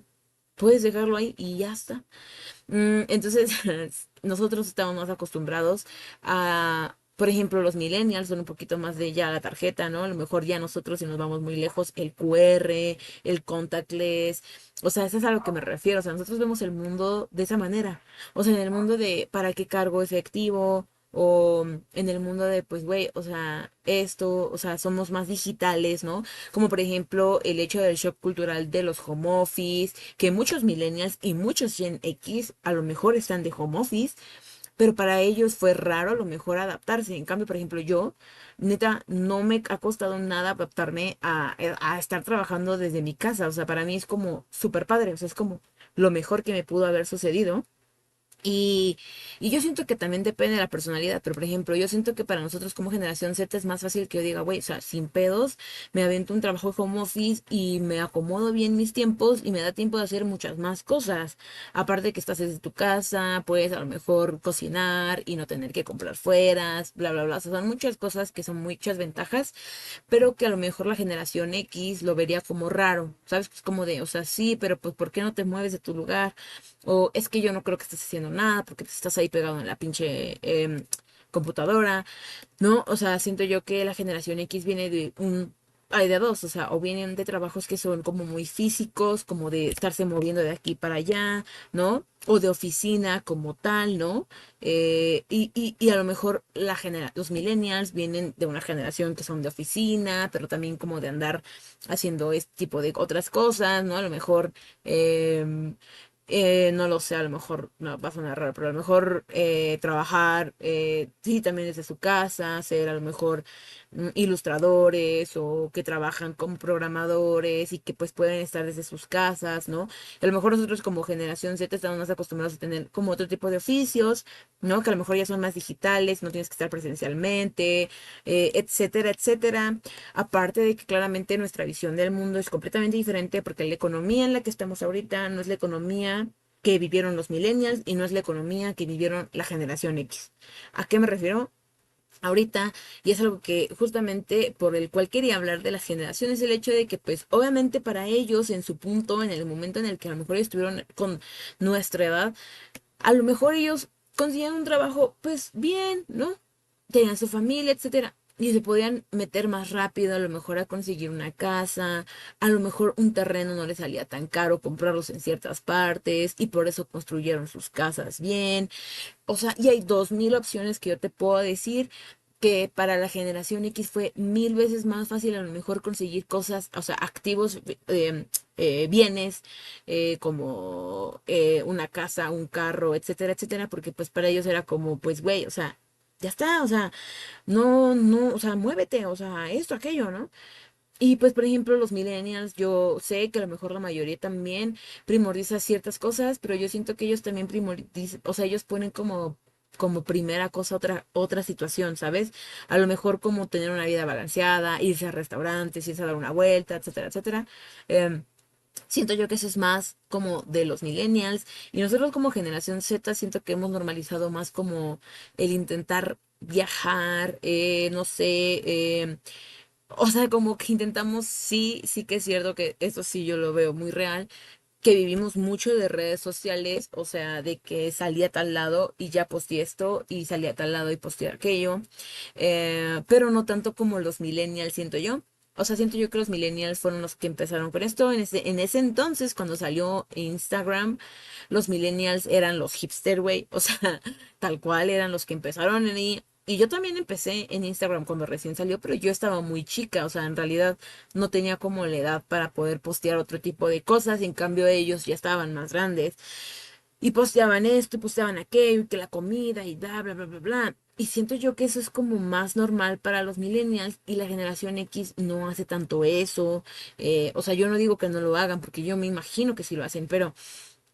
puedes dejarlo ahí y ya está. Entonces, nosotros estamos más acostumbrados a, por ejemplo, los millennials son un poquito más de ya la tarjeta, ¿no? A lo mejor ya nosotros, si nos vamos muy lejos, el QR, el contactless, o sea, eso es a lo que me refiero. O sea, nosotros vemos el mundo de esa manera. O sea, en el mundo de para qué cargo efectivo. O en el mundo de, pues, güey, o sea, esto, o sea, somos más digitales, ¿no? Como por ejemplo el hecho del shock cultural de los home office, que muchos millennials y muchos Gen X a lo mejor están de home office, pero para ellos fue raro a lo mejor adaptarse. En cambio, por ejemplo, yo, neta, no me ha costado nada adaptarme a estar trabajando desde mi casa. O sea, para mí es como súper padre, o sea, es como lo mejor que me pudo haber sucedido. Y, y yo siento que también depende de la personalidad, pero por ejemplo, yo siento que para nosotros como generación Z es más fácil que yo diga, güey, o sea, sin pedos, me avento un trabajo de home office y me acomodo bien mis tiempos y me da tiempo de hacer muchas más cosas. Aparte que estás desde tu casa, puedes a lo mejor cocinar y no tener que comprar fuera, bla, bla, bla. O sea, son muchas cosas que son muchas ventajas, pero que a lo mejor la generación X lo vería como raro, ¿sabes? Es como de, o sea, sí, pero pues ¿por qué no te mueves de tu lugar? O es que yo no creo que estés haciendo nada porque estás ahí pegado en la pinche computadora, ¿no? O sea, siento yo que la generación X viene de hay de dos, o sea, o vienen de trabajos que son como muy físicos, como de estarse moviendo de aquí para allá, ¿no? O de oficina como tal, ¿no? Y a lo mejor los millennials vienen de una generación que son de oficina, pero también como de andar haciendo este tipo de otras cosas, ¿no? A lo mejor no lo sé, a lo mejor, no, va a sonar raro, pero a lo mejor trabajar, sí, también desde su casa, ser a lo mejor ilustradores o que trabajan como programadores y que pues pueden estar desde sus casas, ¿no? A lo mejor nosotros como generación Z estamos más acostumbrados a tener como otro tipo de oficios, ¿no? Que a lo mejor ya son más digitales, no tienes que estar presencialmente, etcétera, etcétera. Aparte de que claramente nuestra visión del mundo es completamente diferente porque la economía en la que estamos ahorita no es la economía que vivieron los millennials y no es la economía que vivieron la generación X. ¿A qué me refiero? Ahorita, y es algo que justamente por el cual quería hablar de las generaciones, el hecho de que pues obviamente para ellos en su punto, en el momento en el que a lo mejor estuvieron con nuestra edad, a lo mejor ellos consiguieron un trabajo, pues bien, ¿no? Tenían su familia, etcétera. Y se podían meter más rápido, a lo mejor a conseguir una casa, a lo mejor un terreno no les salía tan caro comprarlos en ciertas partes y por eso construyeron sus casas bien. O sea, y hay 2000 opciones que yo te puedo decir que para la generación X fue 1000 veces más fácil a lo mejor conseguir cosas, o sea, activos, bienes, como una casa, un carro, etcétera, etcétera, porque pues para ellos era como, pues, güey, o sea, ya está, o sea, no, no, o sea, muévete, o sea, esto, aquello, ¿no? Y pues, por ejemplo, los millennials, yo sé que a lo mejor la mayoría también primoriza ciertas cosas, pero yo siento que ellos también primorizan, o sea, ellos ponen como primera cosa otra situación, ¿sabes? A lo mejor como tener una vida balanceada, irse a restaurantes, irse a dar una vuelta, etcétera, etcétera. Em, Siento yo que eso es más como de los millennials y nosotros como generación Z siento que hemos normalizado más como el intentar viajar, no sé, o sea, como que intentamos, sí, sí que es cierto que eso sí yo lo veo muy real, que vivimos mucho de redes sociales, o sea, de que salí a tal lado y ya posteé esto y salí a tal lado y posteé aquello, pero no tanto como los millennials, siento yo. O sea, siento yo que los millennials fueron los que empezaron con esto. En ese entonces, cuando salió Instagram, los millennials eran los hipster, güey. O sea, tal cual eran los que empezaron en ahí. Y yo también empecé en Instagram cuando recién salió, pero yo estaba muy chica, o sea, en realidad no tenía como la edad para poder postear otro tipo de cosas, en cambio ellos ya estaban más grandes. y posteaban esto, y posteaban aquello, y que la comida, y bla, bla, bla, bla. Y siento yo que eso es como más normal para los millennials y la generación X no hace tanto eso. O sea, yo no digo que no lo hagan, porque yo me imagino que sí lo hacen, pero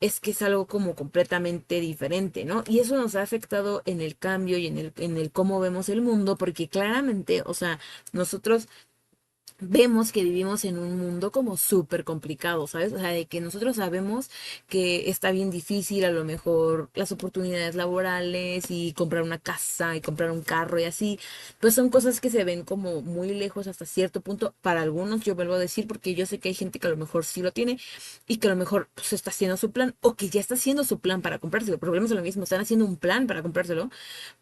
es que es algo como completamente diferente, ¿no? Y eso nos ha afectado en el cambio y en el cómo vemos el mundo, porque claramente, o sea, nosotros vemos que vivimos en un mundo como súper complicado, ¿sabes? O sea, de que nosotros sabemos que está bien difícil a lo mejor las oportunidades laborales y comprar una casa y comprar un carro y así, pues son cosas que se ven como muy lejos hasta cierto punto. Para algunos, yo vuelvo a decir, porque yo sé que hay gente que a lo mejor sí lo tiene y que a lo mejor pues, está haciendo su plan o que ya está haciendo su plan para comprárselo. El problema es lo mismo, están haciendo un plan para comprárselo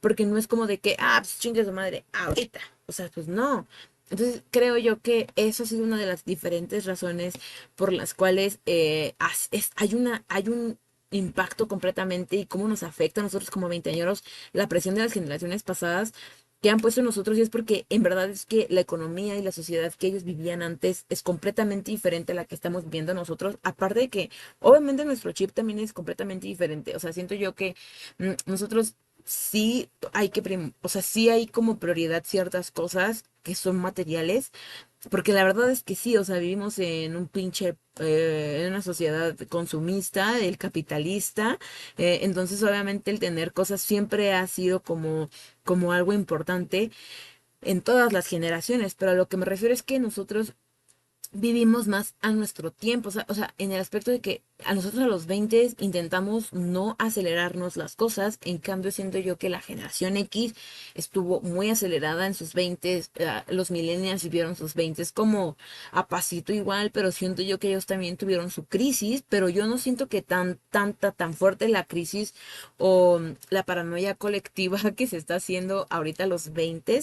porque no es como de que, pues chingue su madre, ahorita. O sea, pues no. Entonces, creo yo que eso ha sido una de las diferentes razones por las cuales hay un impacto completamente y cómo nos afecta a nosotros como veinteañeros la presión de las generaciones pasadas que han puesto en nosotros y es porque en verdad es que la economía y la sociedad que ellos vivían antes es completamente diferente a la que estamos viviendo nosotros. Aparte de que obviamente nuestro chip también es completamente diferente. O sea, siento yo que nosotros sí hay que, o sea, sí hay como prioridad ciertas cosas que son materiales, porque la verdad es que sí, o sea, vivimos en un pinche, en una sociedad consumista, el capitalista, entonces obviamente el tener cosas siempre ha sido como algo importante en todas las generaciones, pero a lo que me refiero es que nosotros vivimos más a nuestro tiempo, o sea, en el aspecto de que a nosotros a los 20 intentamos no acelerarnos las cosas, en cambio siento yo que la generación X estuvo muy acelerada en sus 20, los millennials vivieron sus 20 como a pasito igual, pero siento yo que ellos también tuvieron su crisis, pero yo no siento que tan fuerte la crisis o la paranoia colectiva que se está haciendo ahorita a los 20,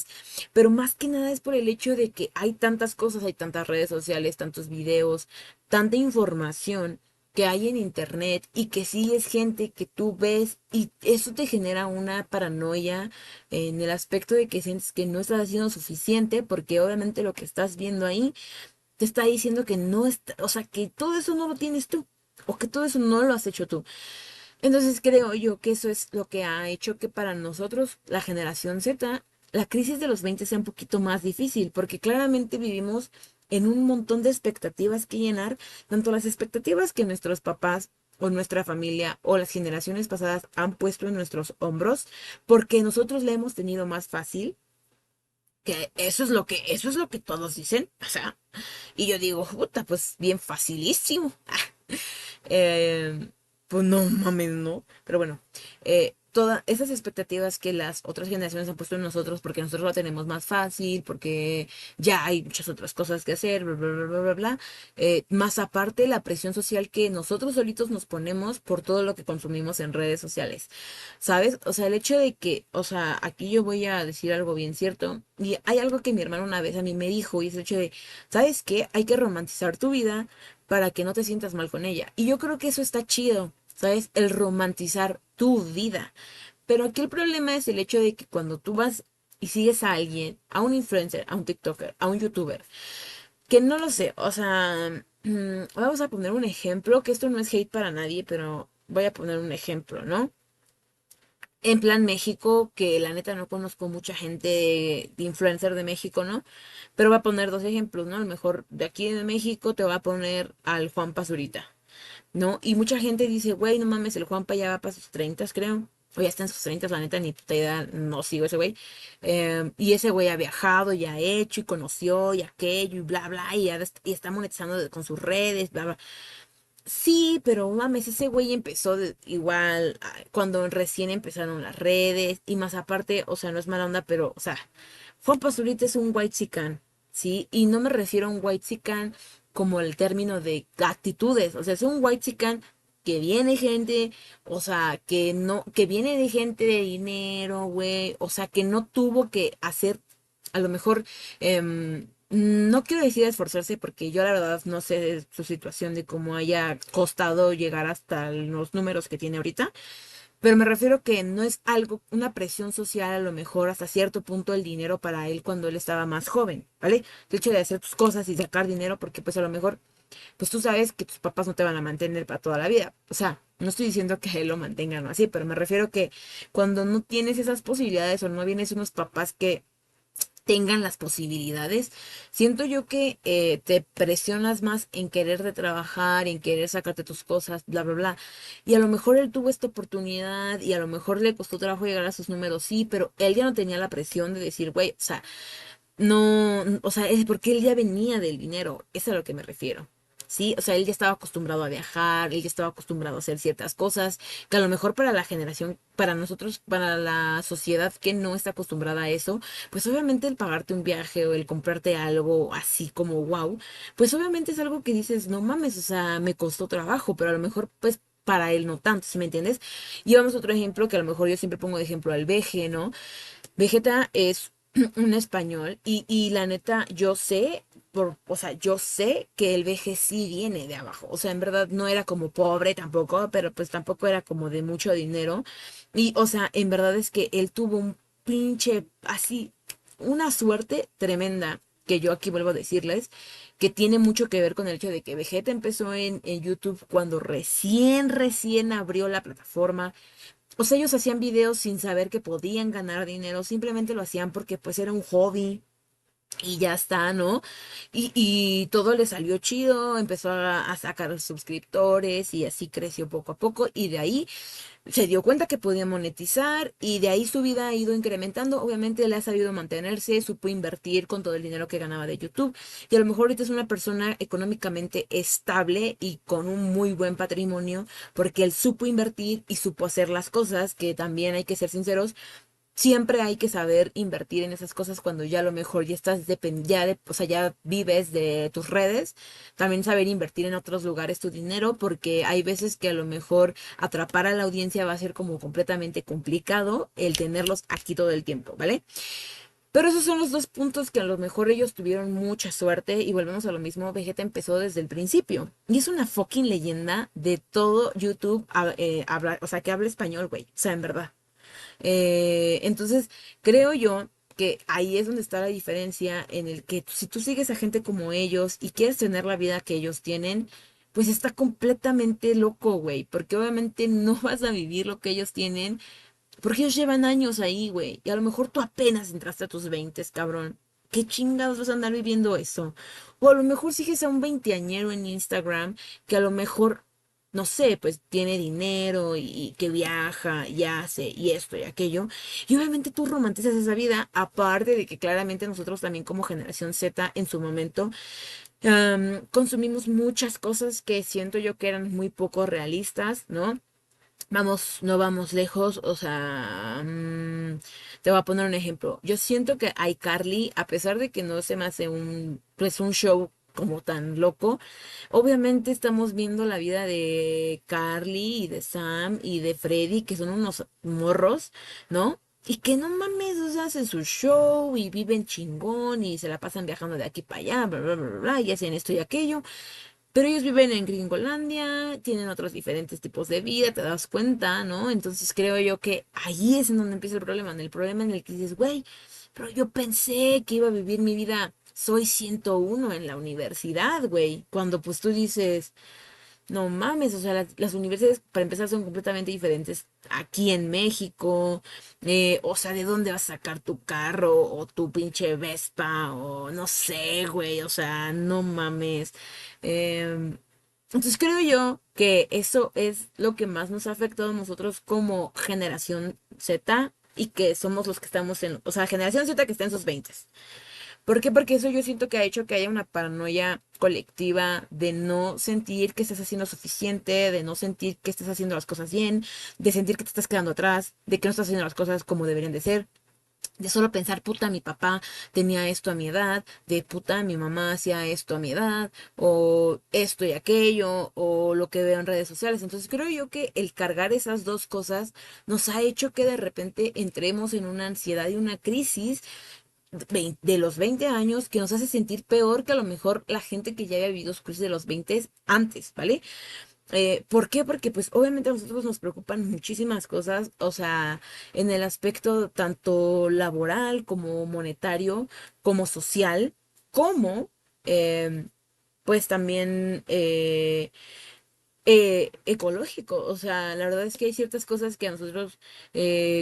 pero más que nada es por el hecho de que hay tantas cosas, hay tantas redes sociales, tantos videos, tanta información que hay en internet y que sí es gente que tú ves y eso te genera una paranoia en el aspecto de que sientes que no estás haciendo suficiente porque obviamente lo que estás viendo ahí te está diciendo que no está, o sea, que todo eso no lo tienes tú o que todo eso no lo has hecho tú. Entonces creo yo que eso es lo que ha hecho que para nosotros, la generación Z, la crisis de los 20 sea un poquito más difícil, porque claramente vivimos en un montón de expectativas que llenar, tanto las expectativas que nuestros papás o nuestra familia o las generaciones pasadas han puesto en nuestros hombros, porque nosotros la hemos tenido más fácil, que eso es lo que todos dicen, o sea, y yo digo, puta, pues bien facilísimo. Eh, pues no mames, no. Pero bueno, todas esas expectativas que las otras generaciones han puesto en nosotros, porque nosotros lo tenemos más fácil, porque ya hay muchas otras cosas que hacer, bla, bla, bla, bla, bla, bla. Más aparte, la presión social que nosotros solitos nos ponemos por todo lo que consumimos en redes sociales. ¿Sabes? O sea, el hecho de que, o sea, aquí yo voy a decir algo bien cierto, y hay algo que mi hermano una vez a mí me dijo, y es el hecho de, ¿sabes qué? Hay que romantizar tu vida para que no te sientas mal con ella. Y yo creo que eso está chido, ¿sabes? El romantizar tu vida. Pero aquí el problema es el hecho de que cuando tú vas y sigues a alguien, a un influencer, a un TikToker, a un YouTuber, que no lo sé, o sea, vamos a poner un ejemplo, que esto no es hate para nadie, pero voy a poner un ejemplo, ¿no? En plan México, que la neta no conozco mucha gente de influencer de México, ¿no? Pero voy a poner dos ejemplos, ¿no? A lo mejor de aquí de México te voy a poner al Juan Pazurita, ¿no? Y mucha gente dice, güey, no mames, el Juanpa ya va para sus 30, creo. O ya está en sus 30, la neta, ni puta idea, no sigo ese güey. Y ese güey ha viajado, ya ha hecho y conoció y aquello y bla, bla, y está monetizando con sus redes, bla, bla. Sí, pero mames, ese güey empezó igual cuando recién empezaron las redes y más aparte, o sea, no es mala onda, pero, o sea, Juan Pazurita es un white chican, ¿sí? Y no me refiero a un white chican como el término de actitudes, o sea, es un white chican que viene gente, o sea, que no, que viene de gente de dinero, güey, o sea, que no tuvo que hacer, a lo mejor, no quiero decir esforzarse porque yo la verdad no sé su situación de cómo haya costado llegar hasta los números que tiene ahorita, pero me refiero que no es algo, una presión social a lo mejor hasta cierto punto el dinero para él cuando él estaba más joven, ¿vale? El hecho de hacer tus cosas y sacar dinero porque pues a lo mejor pues tú sabes que tus papás no te van a mantener para toda la vida. O sea, no estoy diciendo que él lo mantengan o así, pero me refiero que cuando no tienes esas posibilidades o no vienes unos papás que tengan las posibilidades, siento yo que te presionas más en querer de trabajar, en querer sacarte tus cosas, bla, bla, bla. Y a lo mejor él tuvo esta oportunidad y a lo mejor le costó trabajo llegar a sus números, sí, pero él ya no tenía la presión de decir, güey, o sea, no, o sea, es porque él ya venía del dinero, es a lo que me refiero. Sí, o sea, él ya estaba acostumbrado a viajar, él ya estaba acostumbrado a hacer ciertas cosas, que a lo mejor para la generación, para nosotros, para la sociedad que no está acostumbrada a eso, pues obviamente el pagarte un viaje o el comprarte algo así como wow, pues obviamente es algo que dices, no mames, o sea, me costó trabajo, pero a lo mejor pues para él no tanto, ¿sí me entiendes? Y vamos a otro ejemplo que a lo mejor yo siempre pongo de ejemplo al Veje, ¿no? Vegeta es un español y la neta, yo sé, o sea, yo sé que el veje sí viene de abajo. O sea, en verdad no era como pobre tampoco, pero pues tampoco era como de mucho dinero. Y, o sea, en verdad es que él tuvo un pinche, así, una suerte tremenda, que yo aquí vuelvo a decirles, que tiene mucho que ver con el hecho de que Vegeta empezó en YouTube cuando recién abrió la plataforma. O sea, ellos hacían videos sin saber que podían ganar dinero, simplemente lo hacían porque pues era un hobby y ya está, ¿no? Y todo le salió chido, empezó a sacar suscriptores y así creció poco a poco y de ahí se dio cuenta que podía monetizar y de ahí su vida ha ido incrementando. Obviamente le ha sabido mantenerse, supo invertir con todo el dinero que ganaba de YouTube y a lo mejor ahorita es una persona económicamente estable y con un muy buen patrimonio porque él supo invertir y supo hacer las cosas que también hay que ser sinceros. Siempre hay que saber invertir en esas cosas cuando ya a lo mejor ya estás o sea, ya vives de tus redes. También saber invertir en otros lugares tu dinero, porque hay veces que a lo mejor atrapar a la audiencia va a ser como completamente complicado el tenerlos aquí todo el tiempo, ¿vale? Pero esos son los dos puntos que a lo mejor ellos tuvieron mucha suerte y volvemos a lo mismo, Vegeta empezó desde el principio y es una fucking leyenda de todo YouTube, o sea, que habla español, güey, o sea, en verdad. Entonces, creo yo que ahí es donde está la diferencia en el que si tú sigues a gente como ellos y quieres tener la vida que ellos tienen, pues está completamente loco, güey, porque obviamente no vas a vivir lo que ellos tienen, porque ellos llevan años ahí, güey, y a lo mejor tú apenas entraste a tus veintes, cabrón. ¿Qué chingados vas a andar viviendo eso? O a lo mejor sigues a un veinteañero en Instagram que a lo mejor no sé, pues tiene dinero y que viaja y hace y esto y aquello. Y obviamente tú romantizas esa vida, aparte de que claramente nosotros también como generación Z en su momento consumimos muchas cosas que siento yo que eran muy poco realistas, ¿no? Vamos, no vamos lejos, o sea, te voy a poner un ejemplo. Yo siento que iCarly, a pesar de que no se me hace pues un show como tan loco, obviamente estamos viendo la vida de Carly y de Sam y de Freddy, que son unos morros, ¿no? Y que no mames, o sea, hacen su show y viven chingón y se la pasan viajando de aquí para allá, bla, bla, bla, bla, bla, y hacen esto y aquello. Pero ellos viven en Gringolandia, tienen otros diferentes tipos de vida, te das cuenta, ¿no? Entonces creo yo que ahí es en donde empieza el problema en el que dices, güey, pero yo pensé que iba a vivir mi vida, soy 101 en la universidad, güey, cuando pues tú dices, no mames, o sea, las universidades para empezar son completamente diferentes aquí en México. O sea, ¿de dónde vas a sacar tu carro o tu pinche Vespa o no sé, güey? O sea, no mames. Entonces creo yo que eso es lo que más nos ha afectado a nosotros como generación Z y que somos los que estamos o sea, generación Z que está en sus 20. ¿Por qué? Porque eso yo siento que ha hecho que haya una paranoia colectiva de no sentir que estás haciendo suficiente, de no sentir que estás haciendo las cosas bien, de sentir que te estás quedando atrás, de que no estás haciendo las cosas como deberían de ser. De solo pensar, puta, mi papá tenía esto a mi edad, de puta, mi mamá hacía esto a mi edad, o esto y aquello, o lo que veo en redes sociales. Entonces creo yo que el cargar esas dos cosas nos ha hecho que de repente entremos en una ansiedad y una crisis de los 20 años que nos hace sentir peor que a lo mejor la gente que ya había vivido su crisis de los 20 antes, ¿vale? ¿Por qué? Porque pues obviamente a nosotros nos preocupan muchísimas cosas, o sea, en el aspecto tanto laboral como monetario, como social, como em, pues también ecológico. O sea, la verdad es que hay ciertas cosas que a nosotros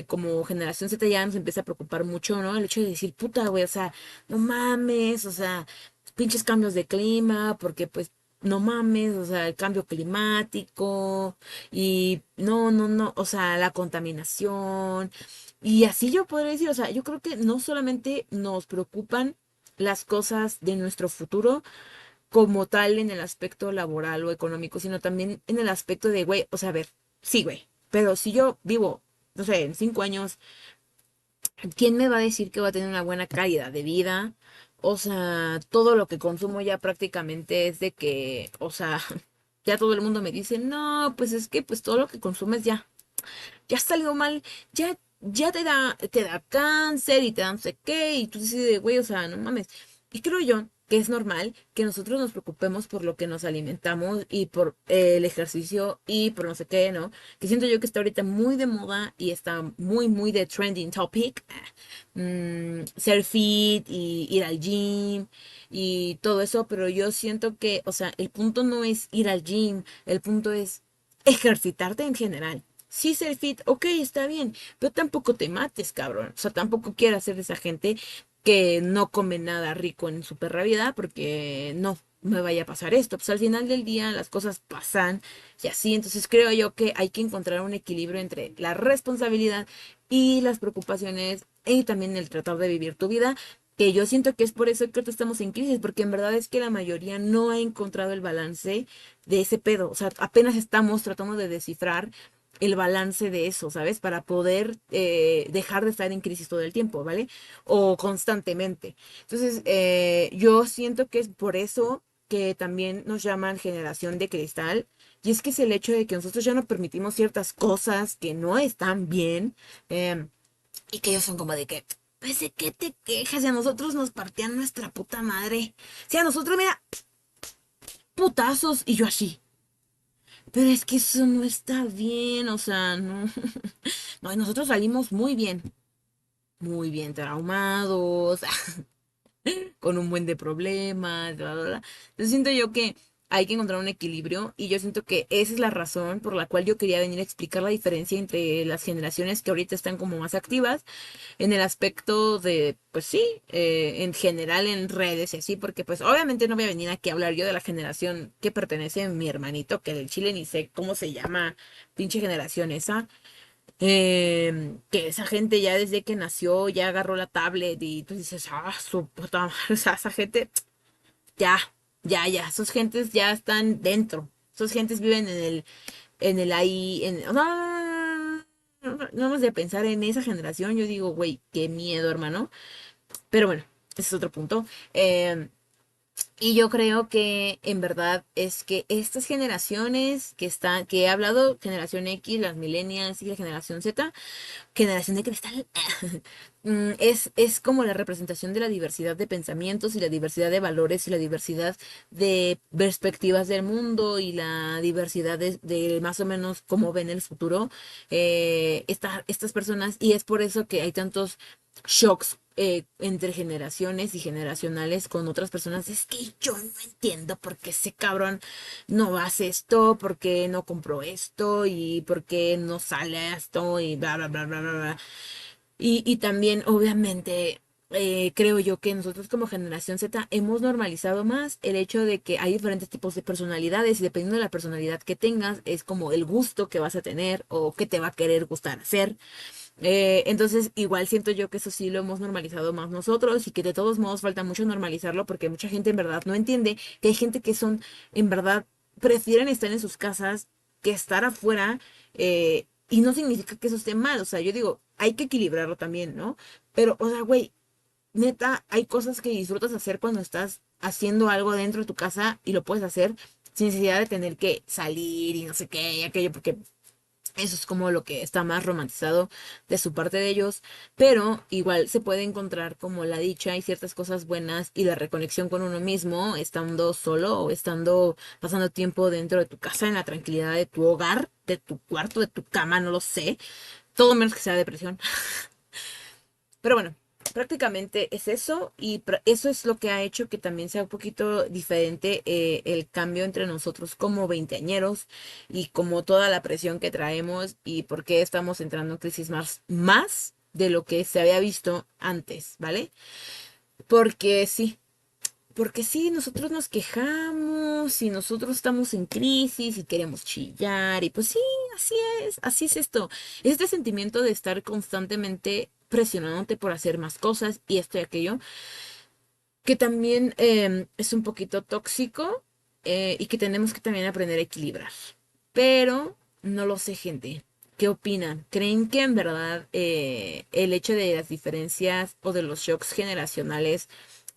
como generación Z ya nos empieza a preocupar mucho, ¿no? El hecho de decir, puta, güey, o sea, no mames, o sea, pinches cambios de clima, porque pues no mames, o sea, el cambio climático y no, no, no, o sea, la contaminación. Y así yo podría decir, o sea, yo creo que no solamente nos preocupan las cosas de nuestro futuro, como tal en el aspecto laboral o económico, sino también en el aspecto de, güey, o sea, a ver, sí, güey, pero si yo vivo, no sé, en 5 años, ¿quién me va a decir que va a tener una buena calidad de vida? O sea, todo lo que consumo ya prácticamente es de que, o sea, ya todo el mundo me dice, no, pues es que pues todo lo que consumes ya salió mal, ya te da cáncer y te da no sé qué, y tú dices, de, güey, o sea, no mames. Y creo yo que es normal que nosotros nos preocupemos por lo que nos alimentamos y por el ejercicio y por no sé qué, ¿no? Que siento yo que está ahorita muy de moda y está muy, muy de trending topic. Ser fit y ir al gym y todo eso, pero yo siento que, o sea, el punto no es ir al gym, el punto es ejercitarte en general. Sí, ser fit, ok, está bien, pero tampoco te mates, cabrón. O sea, tampoco quiero ser de esa gente que no come nada rico en su perra vida porque no me vaya a pasar esto. Pues al final del día las cosas pasan y así. Entonces creo yo que hay que encontrar un equilibrio entre la responsabilidad y las preocupaciones y también el tratar de vivir tu vida. Que yo siento que es por eso que ahorita estamos en crisis, porque en verdad es que la mayoría no ha encontrado el balance de ese pedo. O sea, apenas estamos tratando de descifrar el balance de eso, ¿sabes? Para poder dejar de estar en crisis todo el tiempo, ¿vale? O constantemente. Entonces, yo siento que es por eso que también nos llaman generación de cristal. Y es que es el hecho de que nosotros ya no permitimos ciertas cosas que no están bien. Y que ellos son como de que, pues de qué te quejas, si a nosotros nos partían nuestra puta madre. Si a nosotros, mira, putazos y yo así. Pero es que eso no está bien, o sea, no. No, y nosotros salimos muy bien traumados, con un buen de problemas, bla, bla, bla. Entonces siento yo que hay que encontrar un equilibrio y yo siento que esa es la razón por la cual yo quería venir a explicar la diferencia entre las generaciones que ahorita están como más activas en el aspecto de, pues sí, en general en redes y así, porque pues obviamente no voy a venir aquí a hablar yo de la generación que pertenece a mi hermanito, que del Chile ni sé cómo se llama, pinche generación esa, que esa gente ya desde que nació ya agarró la tablet y tú dices, ah, su puta madre, o sea, esa gente, ya, ya, esos gentes ya están dentro, esos gentes viven en el ahí, no, no, no más de pensar en esa generación, yo digo, güey, qué miedo, hermano. Pero bueno, ese es otro punto. Y yo creo que en verdad es que estas generaciones que he hablado, generación X, las millennials y la generación Z, generación de cristal, es como la representación de la diversidad de pensamientos y la diversidad de valores y la diversidad de perspectivas del mundo y la diversidad de más o menos cómo ven el futuro estas personas. Y es por eso que hay tantos shocks entre generaciones y generacionales con otras personas. Es que yo no entiendo por qué ese cabrón no hace esto, por qué no compró esto y por qué no sale esto y bla, bla, bla, bla, bla, bla. Y también, obviamente, creo yo que nosotros como generación Z hemos normalizado más el hecho de que hay diferentes tipos de personalidades y dependiendo de la personalidad que tengas, es como el gusto que vas a tener o que te va a querer gustar hacer. Entonces, igual siento yo que eso sí lo hemos normalizado más nosotros y que de todos modos falta mucho normalizarlo porque mucha gente en verdad no entiende que hay gente que son, en verdad, prefieren estar en sus casas que estar afuera y no significa que eso esté mal, o sea, yo digo, hay que equilibrarlo también, ¿no? Pero, o sea, güey, neta, hay cosas que disfrutas hacer cuando estás haciendo algo dentro de tu casa y lo puedes hacer sin necesidad de tener que salir y no sé qué y aquello, porque eso es como lo que está más romantizado de su parte de ellos, pero igual se puede encontrar como la dicha y ciertas cosas buenas y la reconexión con uno mismo estando solo o estando pasando tiempo dentro de tu casa en la tranquilidad de tu hogar, de tu cuarto, de tu cama, no lo sé, todo menos que sea depresión. Pero bueno, prácticamente es eso y eso es lo que ha hecho que también sea un poquito diferente el cambio entre nosotros como veinteañeros y como toda la presión que traemos y por qué estamos entrando en crisis más de lo que se había visto antes, ¿vale? Porque sí, porque sí, nosotros nos quejamos y nosotros estamos en crisis y queremos chillar y pues sí, así es esto. Este sentimiento de estar constantemente presionándote por hacer más cosas y esto y aquello, que también es un poquito tóxico y que tenemos que también aprender a equilibrar. Pero no lo sé, gente. ¿Qué opinan? ¿Creen que en verdad el hecho de las diferencias o de los shocks generacionales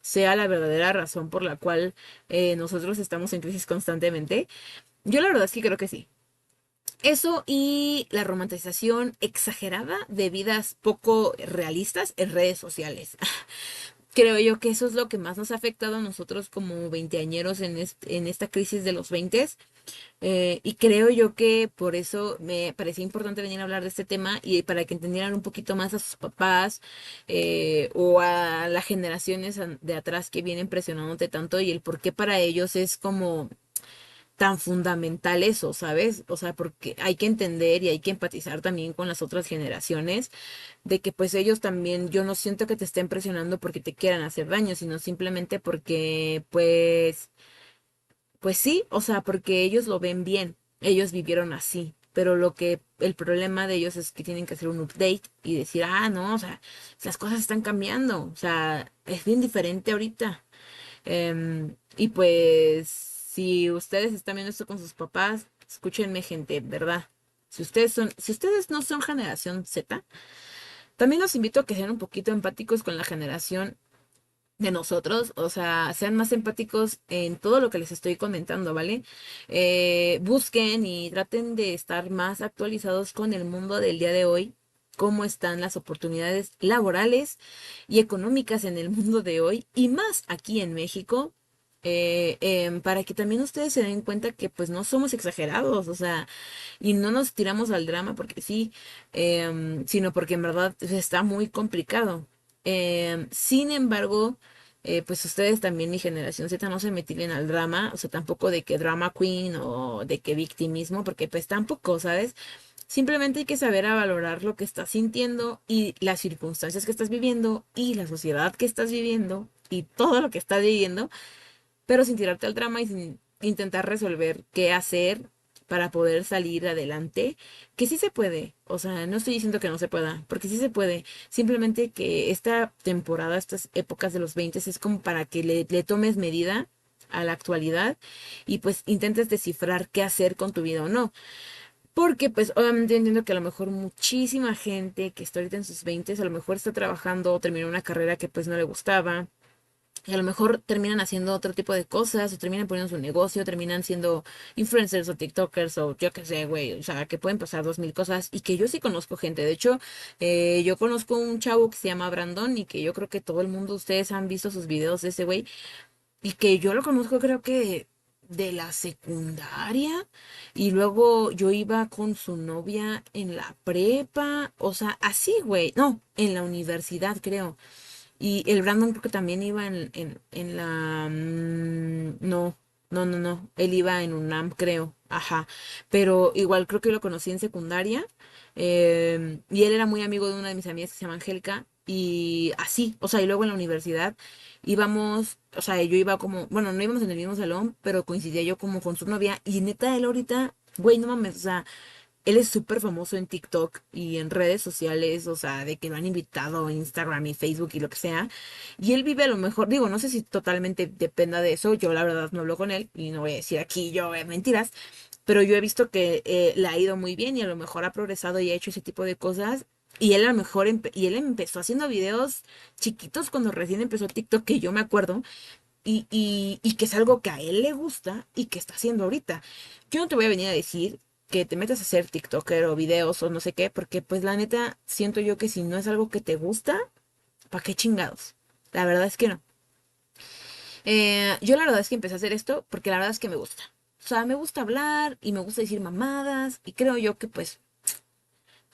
sea la verdadera razón por la cual nosotros estamos en crisis constantemente? Yo la verdad es que creo que sí. Eso y la romantización exagerada de vidas poco realistas en redes sociales. Creo yo que eso es lo que más nos ha afectado a nosotros como veinteañeros en esta crisis de los veintes. Y creo yo que por eso me parecía importante venir a hablar de este tema y para que entendieran un poquito más a sus papás o a las generaciones de atrás que vienen presionándote tanto y el por qué para ellos es como tan fundamental eso, ¿sabes? O sea, porque hay que entender y hay que empatizar también con las otras generaciones de que pues ellos también, yo no siento que te estén presionando porque te quieran hacer daño, sino simplemente porque pues sí, o sea, porque ellos lo ven bien, ellos vivieron así, pero el problema de ellos es que tienen que hacer un update y decir, ah, no, o sea, las cosas están cambiando, o sea, es bien diferente ahorita. Y pues, si ustedes están viendo esto con sus papás, escúchenme, gente, ¿verdad? Si ustedes no son generación Z, también los invito a que sean un poquito empáticos con la generación de nosotros, o sea, sean más empáticos en todo lo que les estoy comentando, ¿vale? Busquen y traten de estar más actualizados con el mundo del día de hoy, cómo están las oportunidades laborales y económicas en el mundo de hoy y más aquí en México. Para que también ustedes se den cuenta que pues no somos exagerados, o sea, y no nos tiramos al drama porque sí, sino porque en verdad está muy complicado. Sin embargo, pues ustedes también, mi generación Z, no se meten al drama, o sea, tampoco de que drama queen o de que victimismo, porque pues tampoco, ¿sabes? Simplemente hay que saber a valorar lo que estás sintiendo y las circunstancias que estás viviendo y la sociedad que estás viviendo y todo lo que estás viviendo, pero sin tirarte al drama y sin intentar resolver qué hacer para poder salir adelante, que sí se puede, o sea, no estoy diciendo que no se pueda, porque sí se puede, simplemente que esta temporada, estas épocas de los 20 es como para que le tomes medida a la actualidad y pues intentes descifrar qué hacer con tu vida o no. Porque pues obviamente entiendo que a lo mejor muchísima gente que está ahorita en sus 20 a lo mejor está trabajando o terminó una carrera que pues no le gustaba y a lo mejor terminan haciendo otro tipo de cosas, o terminan poniendo su negocio, terminan siendo influencers o TikTokers, o yo qué sé, güey. O sea, que pueden pasar 2000 cosas. Y que yo sí conozco gente. De hecho, yo conozco un chavo que se llama Brandon y que yo creo que todo el mundo, ustedes han visto sus videos de ese güey. Y que yo lo conozco, creo que de la secundaria. Y luego yo iba con su novia en la prepa. O sea, así, güey. No, en la universidad, creo. Y el Brandon creo que también iba en la... no. Él iba en UNAM, creo. Ajá. Pero igual creo que lo conocí en secundaria. Y él era muy amigo de una de mis amigas que se llama Angélica. Y así, o sea, y luego en la universidad íbamos, o sea, yo iba como, bueno, no íbamos en el mismo salón, pero coincidía yo como con su novia. Y neta, él ahorita, güey, no mames, o sea, él es súper famoso en TikTok y en redes sociales, o sea, de que lo han invitado en Instagram y Facebook y lo que sea. Y él vive a lo mejor, digo, no sé si totalmente dependa de eso, yo la verdad no hablo con él y no voy a decir aquí yo mentiras, pero yo he visto que le ha ido muy bien y a lo mejor ha progresado y ha hecho ese tipo de cosas. Y él a lo mejor, y él empezó haciendo videos chiquitos cuando recién empezó TikTok, que yo me acuerdo, y que es algo que a él le gusta y que está haciendo ahorita. Yo no te voy a venir a decir que te metas a hacer TikToker o videos o no sé qué, porque pues la neta siento yo que si no es algo que te gusta, ¿para qué chingados? La verdad es que no. Yo la verdad es que empecé a hacer esto porque la verdad es que me gusta. O sea, me gusta hablar y me gusta decir mamadas y creo yo que pues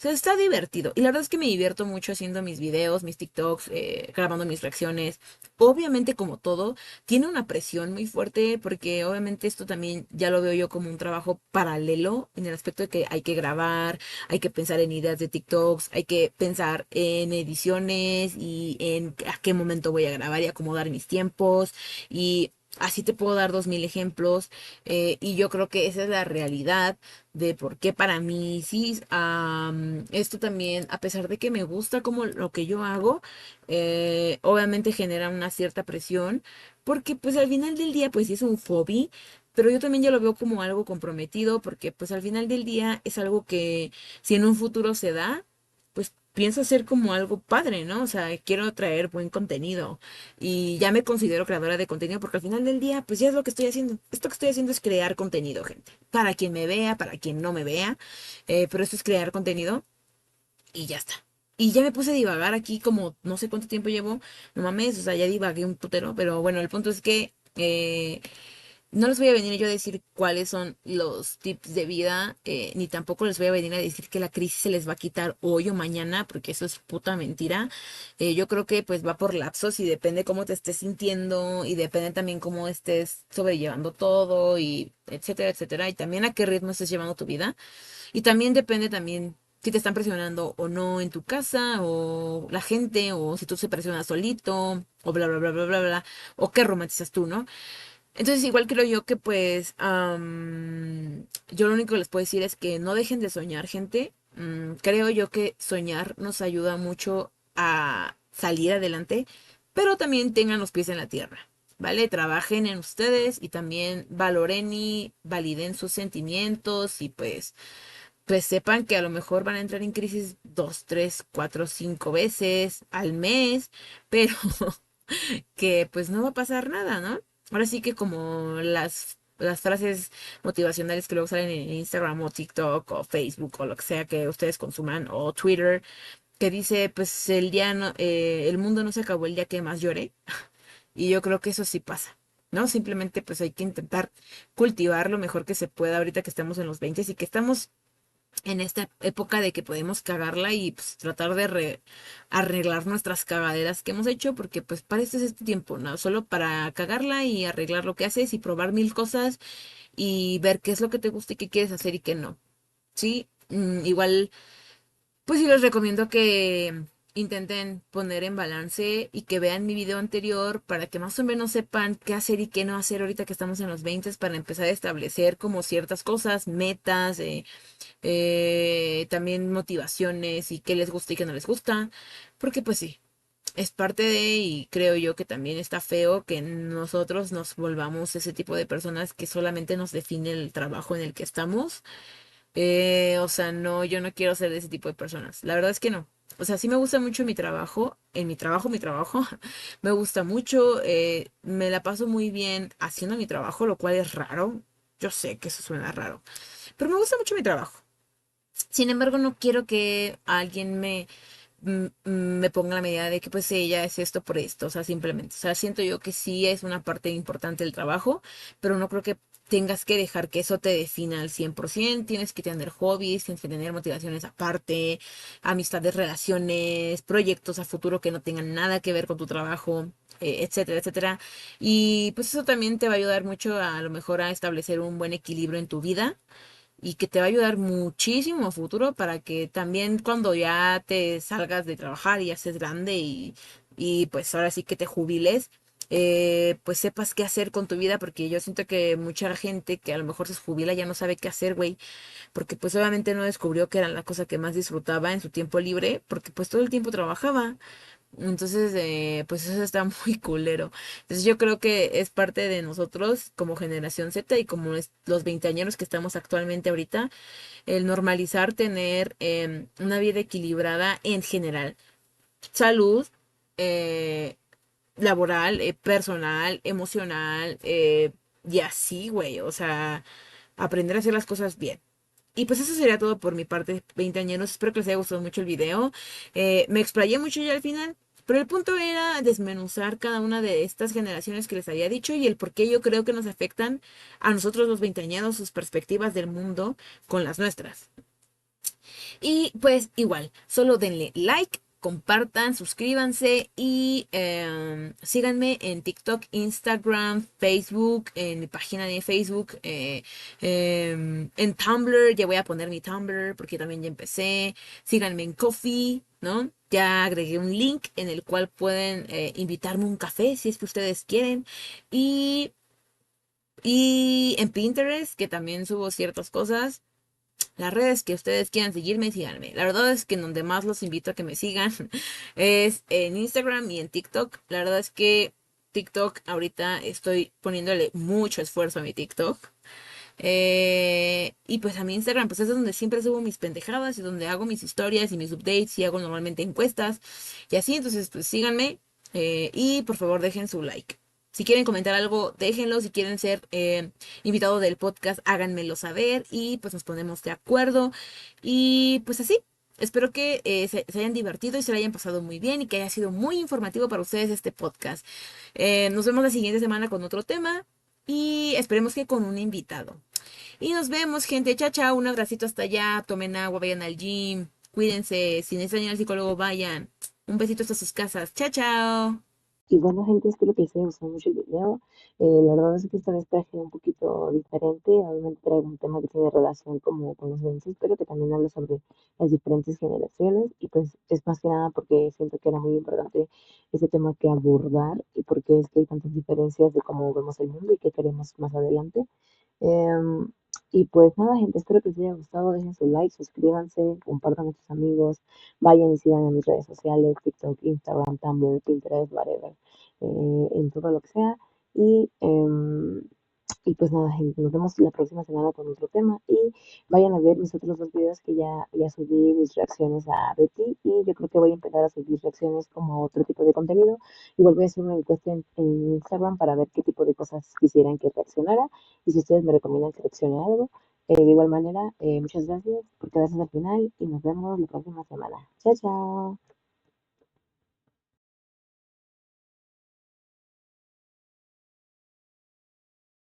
sea, está divertido. Y la verdad es que me divierto mucho haciendo mis videos, mis TikToks, grabando mis reacciones. Obviamente, como todo, tiene una presión muy fuerte porque obviamente esto también ya lo veo yo como un trabajo paralelo en el aspecto de que hay que grabar, hay que pensar en ideas de TikToks, hay que pensar en ediciones y en a qué momento voy a grabar y acomodar mis tiempos. Y así te puedo dar 2000 ejemplos. Y yo creo que esa es la realidad de por qué para mí sí, esto también, a pesar de que me gusta como lo que yo hago, obviamente genera una cierta presión, porque pues al final del día pues sí es un hobby, pero yo también ya lo veo como algo comprometido, porque pues al final del día es algo que si en un futuro se da, pues pienso hacer como algo padre, ¿no? O sea, quiero traer buen contenido y ya me considero creadora de contenido porque al final del día, pues ya es lo que estoy haciendo. Esto que estoy haciendo es crear contenido, gente. Para quien me vea, para quien no me vea, pero esto es crear contenido y ya está. Y ya me puse a divagar aquí como no sé cuánto tiempo llevo, no mames, o sea, ya divagué un putero, pero bueno, el punto es que no les voy a venir yo a decir cuáles son los tips de vida, ni tampoco les voy a venir a decir que la crisis se les va a quitar hoy o mañana, porque eso es puta mentira. Yo creo que pues va por lapsos y depende cómo te estés sintiendo y depende también cómo estés sobrellevando todo y etcétera, etcétera. Y también a qué ritmo estés llevando tu vida. Y también depende también si te están presionando o no en tu casa o la gente o si tú se presionas solito o bla, bla, bla, bla, bla, bla, o qué romantizas tú, ¿no? Entonces, igual creo yo que pues yo lo único que les puedo decir es que no dejen de soñar, gente. Creo yo que soñar nos ayuda mucho a salir adelante, pero también tengan los pies en la tierra, ¿vale? Trabajen en ustedes y también valoren y validen sus sentimientos y pues sepan que a lo mejor van a entrar en crisis 2, 3, 4, 5 veces al mes, pero que pues no va a pasar nada, ¿no? Ahora sí que como las frases motivacionales que luego salen en Instagram o TikTok o Facebook o lo que sea que ustedes consuman o Twitter, que dice pues el día no, el mundo no se acabó el día que más lloré. Y yo creo que eso sí pasa. ¿No? Simplemente pues hay que intentar cultivar lo mejor que se pueda ahorita que estamos en los 20 y que estamos en esta época de que podemos cagarla y pues, tratar de arreglar nuestras cagaderas que hemos hecho, porque pues para eso es este tiempo, ¿no? Solo para cagarla y arreglar lo que haces y probar mil cosas y ver qué es lo que te gusta y qué quieres hacer y qué no. Sí, igual pues sí les recomiendo que intenten poner en balance y que vean mi video anterior para que más o menos sepan qué hacer y qué no hacer ahorita que estamos en los 20 para empezar a establecer como ciertas cosas, metas, también motivaciones y qué les gusta y qué no les gusta, porque pues sí, es parte de y creo yo que también está feo que nosotros nos volvamos ese tipo de personas que solamente nos define el trabajo en el que estamos. O sea, no, yo no quiero ser de ese tipo de personas. La verdad es que no. O sea, sí me gusta mucho mi trabajo, en mi trabajo, me gusta mucho, me la paso muy bien haciendo mi trabajo, lo cual es raro. Yo sé que eso suena raro, pero me gusta mucho mi trabajo. Sin embargo, no quiero que alguien me ponga la medida de que pues ella es esto por esto, o sea, simplemente, o sea, siento yo que sí es una parte importante del trabajo, pero no creo que tengas que dejar que eso te defina al 100%, tienes que tener hobbies, tienes que tener motivaciones aparte, amistades, relaciones, proyectos a futuro que no tengan nada que ver con tu trabajo, etcétera, etcétera. Y pues eso también te va a ayudar mucho a lo mejor a establecer un buen equilibrio en tu vida y que te va a ayudar muchísimo a futuro para que también cuando ya te salgas de trabajar y ya seas grande y pues ahora sí que te jubiles, pues sepas qué hacer con tu vida, porque yo siento que mucha gente que a lo mejor se jubila ya no sabe qué hacer, güey, porque pues obviamente no descubrió que era la cosa que más disfrutaba en su tiempo libre, porque pues todo el tiempo trabajaba. Entonces, pues eso está muy culero. Entonces yo creo que es parte de nosotros como generación Z y como los veinteañeros que estamos actualmente ahorita, el normalizar tener una vida equilibrada en general. Salud, eh, laboral, personal, emocional, y así, güey. O sea, aprender a hacer las cosas bien. Y pues eso sería todo por mi parte, veinteañeros. Espero que les haya gustado mucho el video. Me explayé mucho ya al final, pero el punto era desmenuzar cada una de estas generaciones que les había dicho y el por qué yo creo que nos afectan a nosotros los veinteañeros sus perspectivas del mundo con las nuestras. Y pues igual, solo denle like, compartan, suscríbanse y síganme en TikTok, Instagram, Facebook, en mi página de Facebook, en Tumblr, ya voy a poner mi Tumblr porque también ya empecé. Síganme en Coffee, ¿no? Ya agregué un link en el cual pueden invitarme un café si es que ustedes quieren. Y, y en Pinterest, que también subo ciertas cosas. Las redes que ustedes quieran seguirme, síganme. La verdad es que en donde más los invito a que me sigan es en Instagram y en TikTok. La verdad es que TikTok ahorita estoy poniéndole mucho esfuerzo a mi TikTok. Y pues a mi Instagram, pues es donde siempre subo mis pendejadas y donde hago mis historias y mis updates y hago normalmente encuestas y así. Entonces, pues síganme y por favor dejen su like. Si quieren comentar algo, déjenlo. Si quieren ser invitado del podcast, háganmelo saber y pues nos ponemos de acuerdo. Y pues así. Espero que se hayan divertido y se lo hayan pasado muy bien y que haya sido muy informativo para ustedes este podcast. Nos vemos la siguiente semana con otro tema y esperemos que con un invitado. Y nos vemos, gente. Chao, chao. Un abracito hasta allá. Tomen agua, vayan al gym. Cuídense. Si necesitan ir al psicólogo, vayan. Un besito hasta sus casas. Chao, chao. Y bueno, gente, espero que les haya gustado mucho el video. La verdad es que esta vez traje un poquito diferente. Obviamente traigo un tema que tiene relación como con los eventos, pero que también habla sobre las diferentes generaciones. Y pues es más que nada porque siento que era muy importante ese tema que abordar y porque es que hay tantas diferencias de cómo vemos el mundo y qué queremos más adelante. Em, y pues nada, gente, espero que les haya gustado. Dejen su like, suscríbanse, compartan con sus amigos, vayan y sigan en mis redes sociales, TikTok, Instagram, Tumblr, Pinterest, whatever, en todo lo que sea. Y, y pues nada, gente, nos vemos la próxima semana con otro tema. Y vayan a ver mis otros dos videos que ya subí mis reacciones a Betty. Y yo creo que voy a empezar a subir reacciones como otro tipo de contenido. Igual voy a hacer una encuesta en Instagram para ver qué tipo de cosas quisieran que reaccionara y si ustedes me recomiendan que reaccione a algo. De igual manera, muchas gracias por quedarse al final y nos vemos la próxima semana. Chao, chao.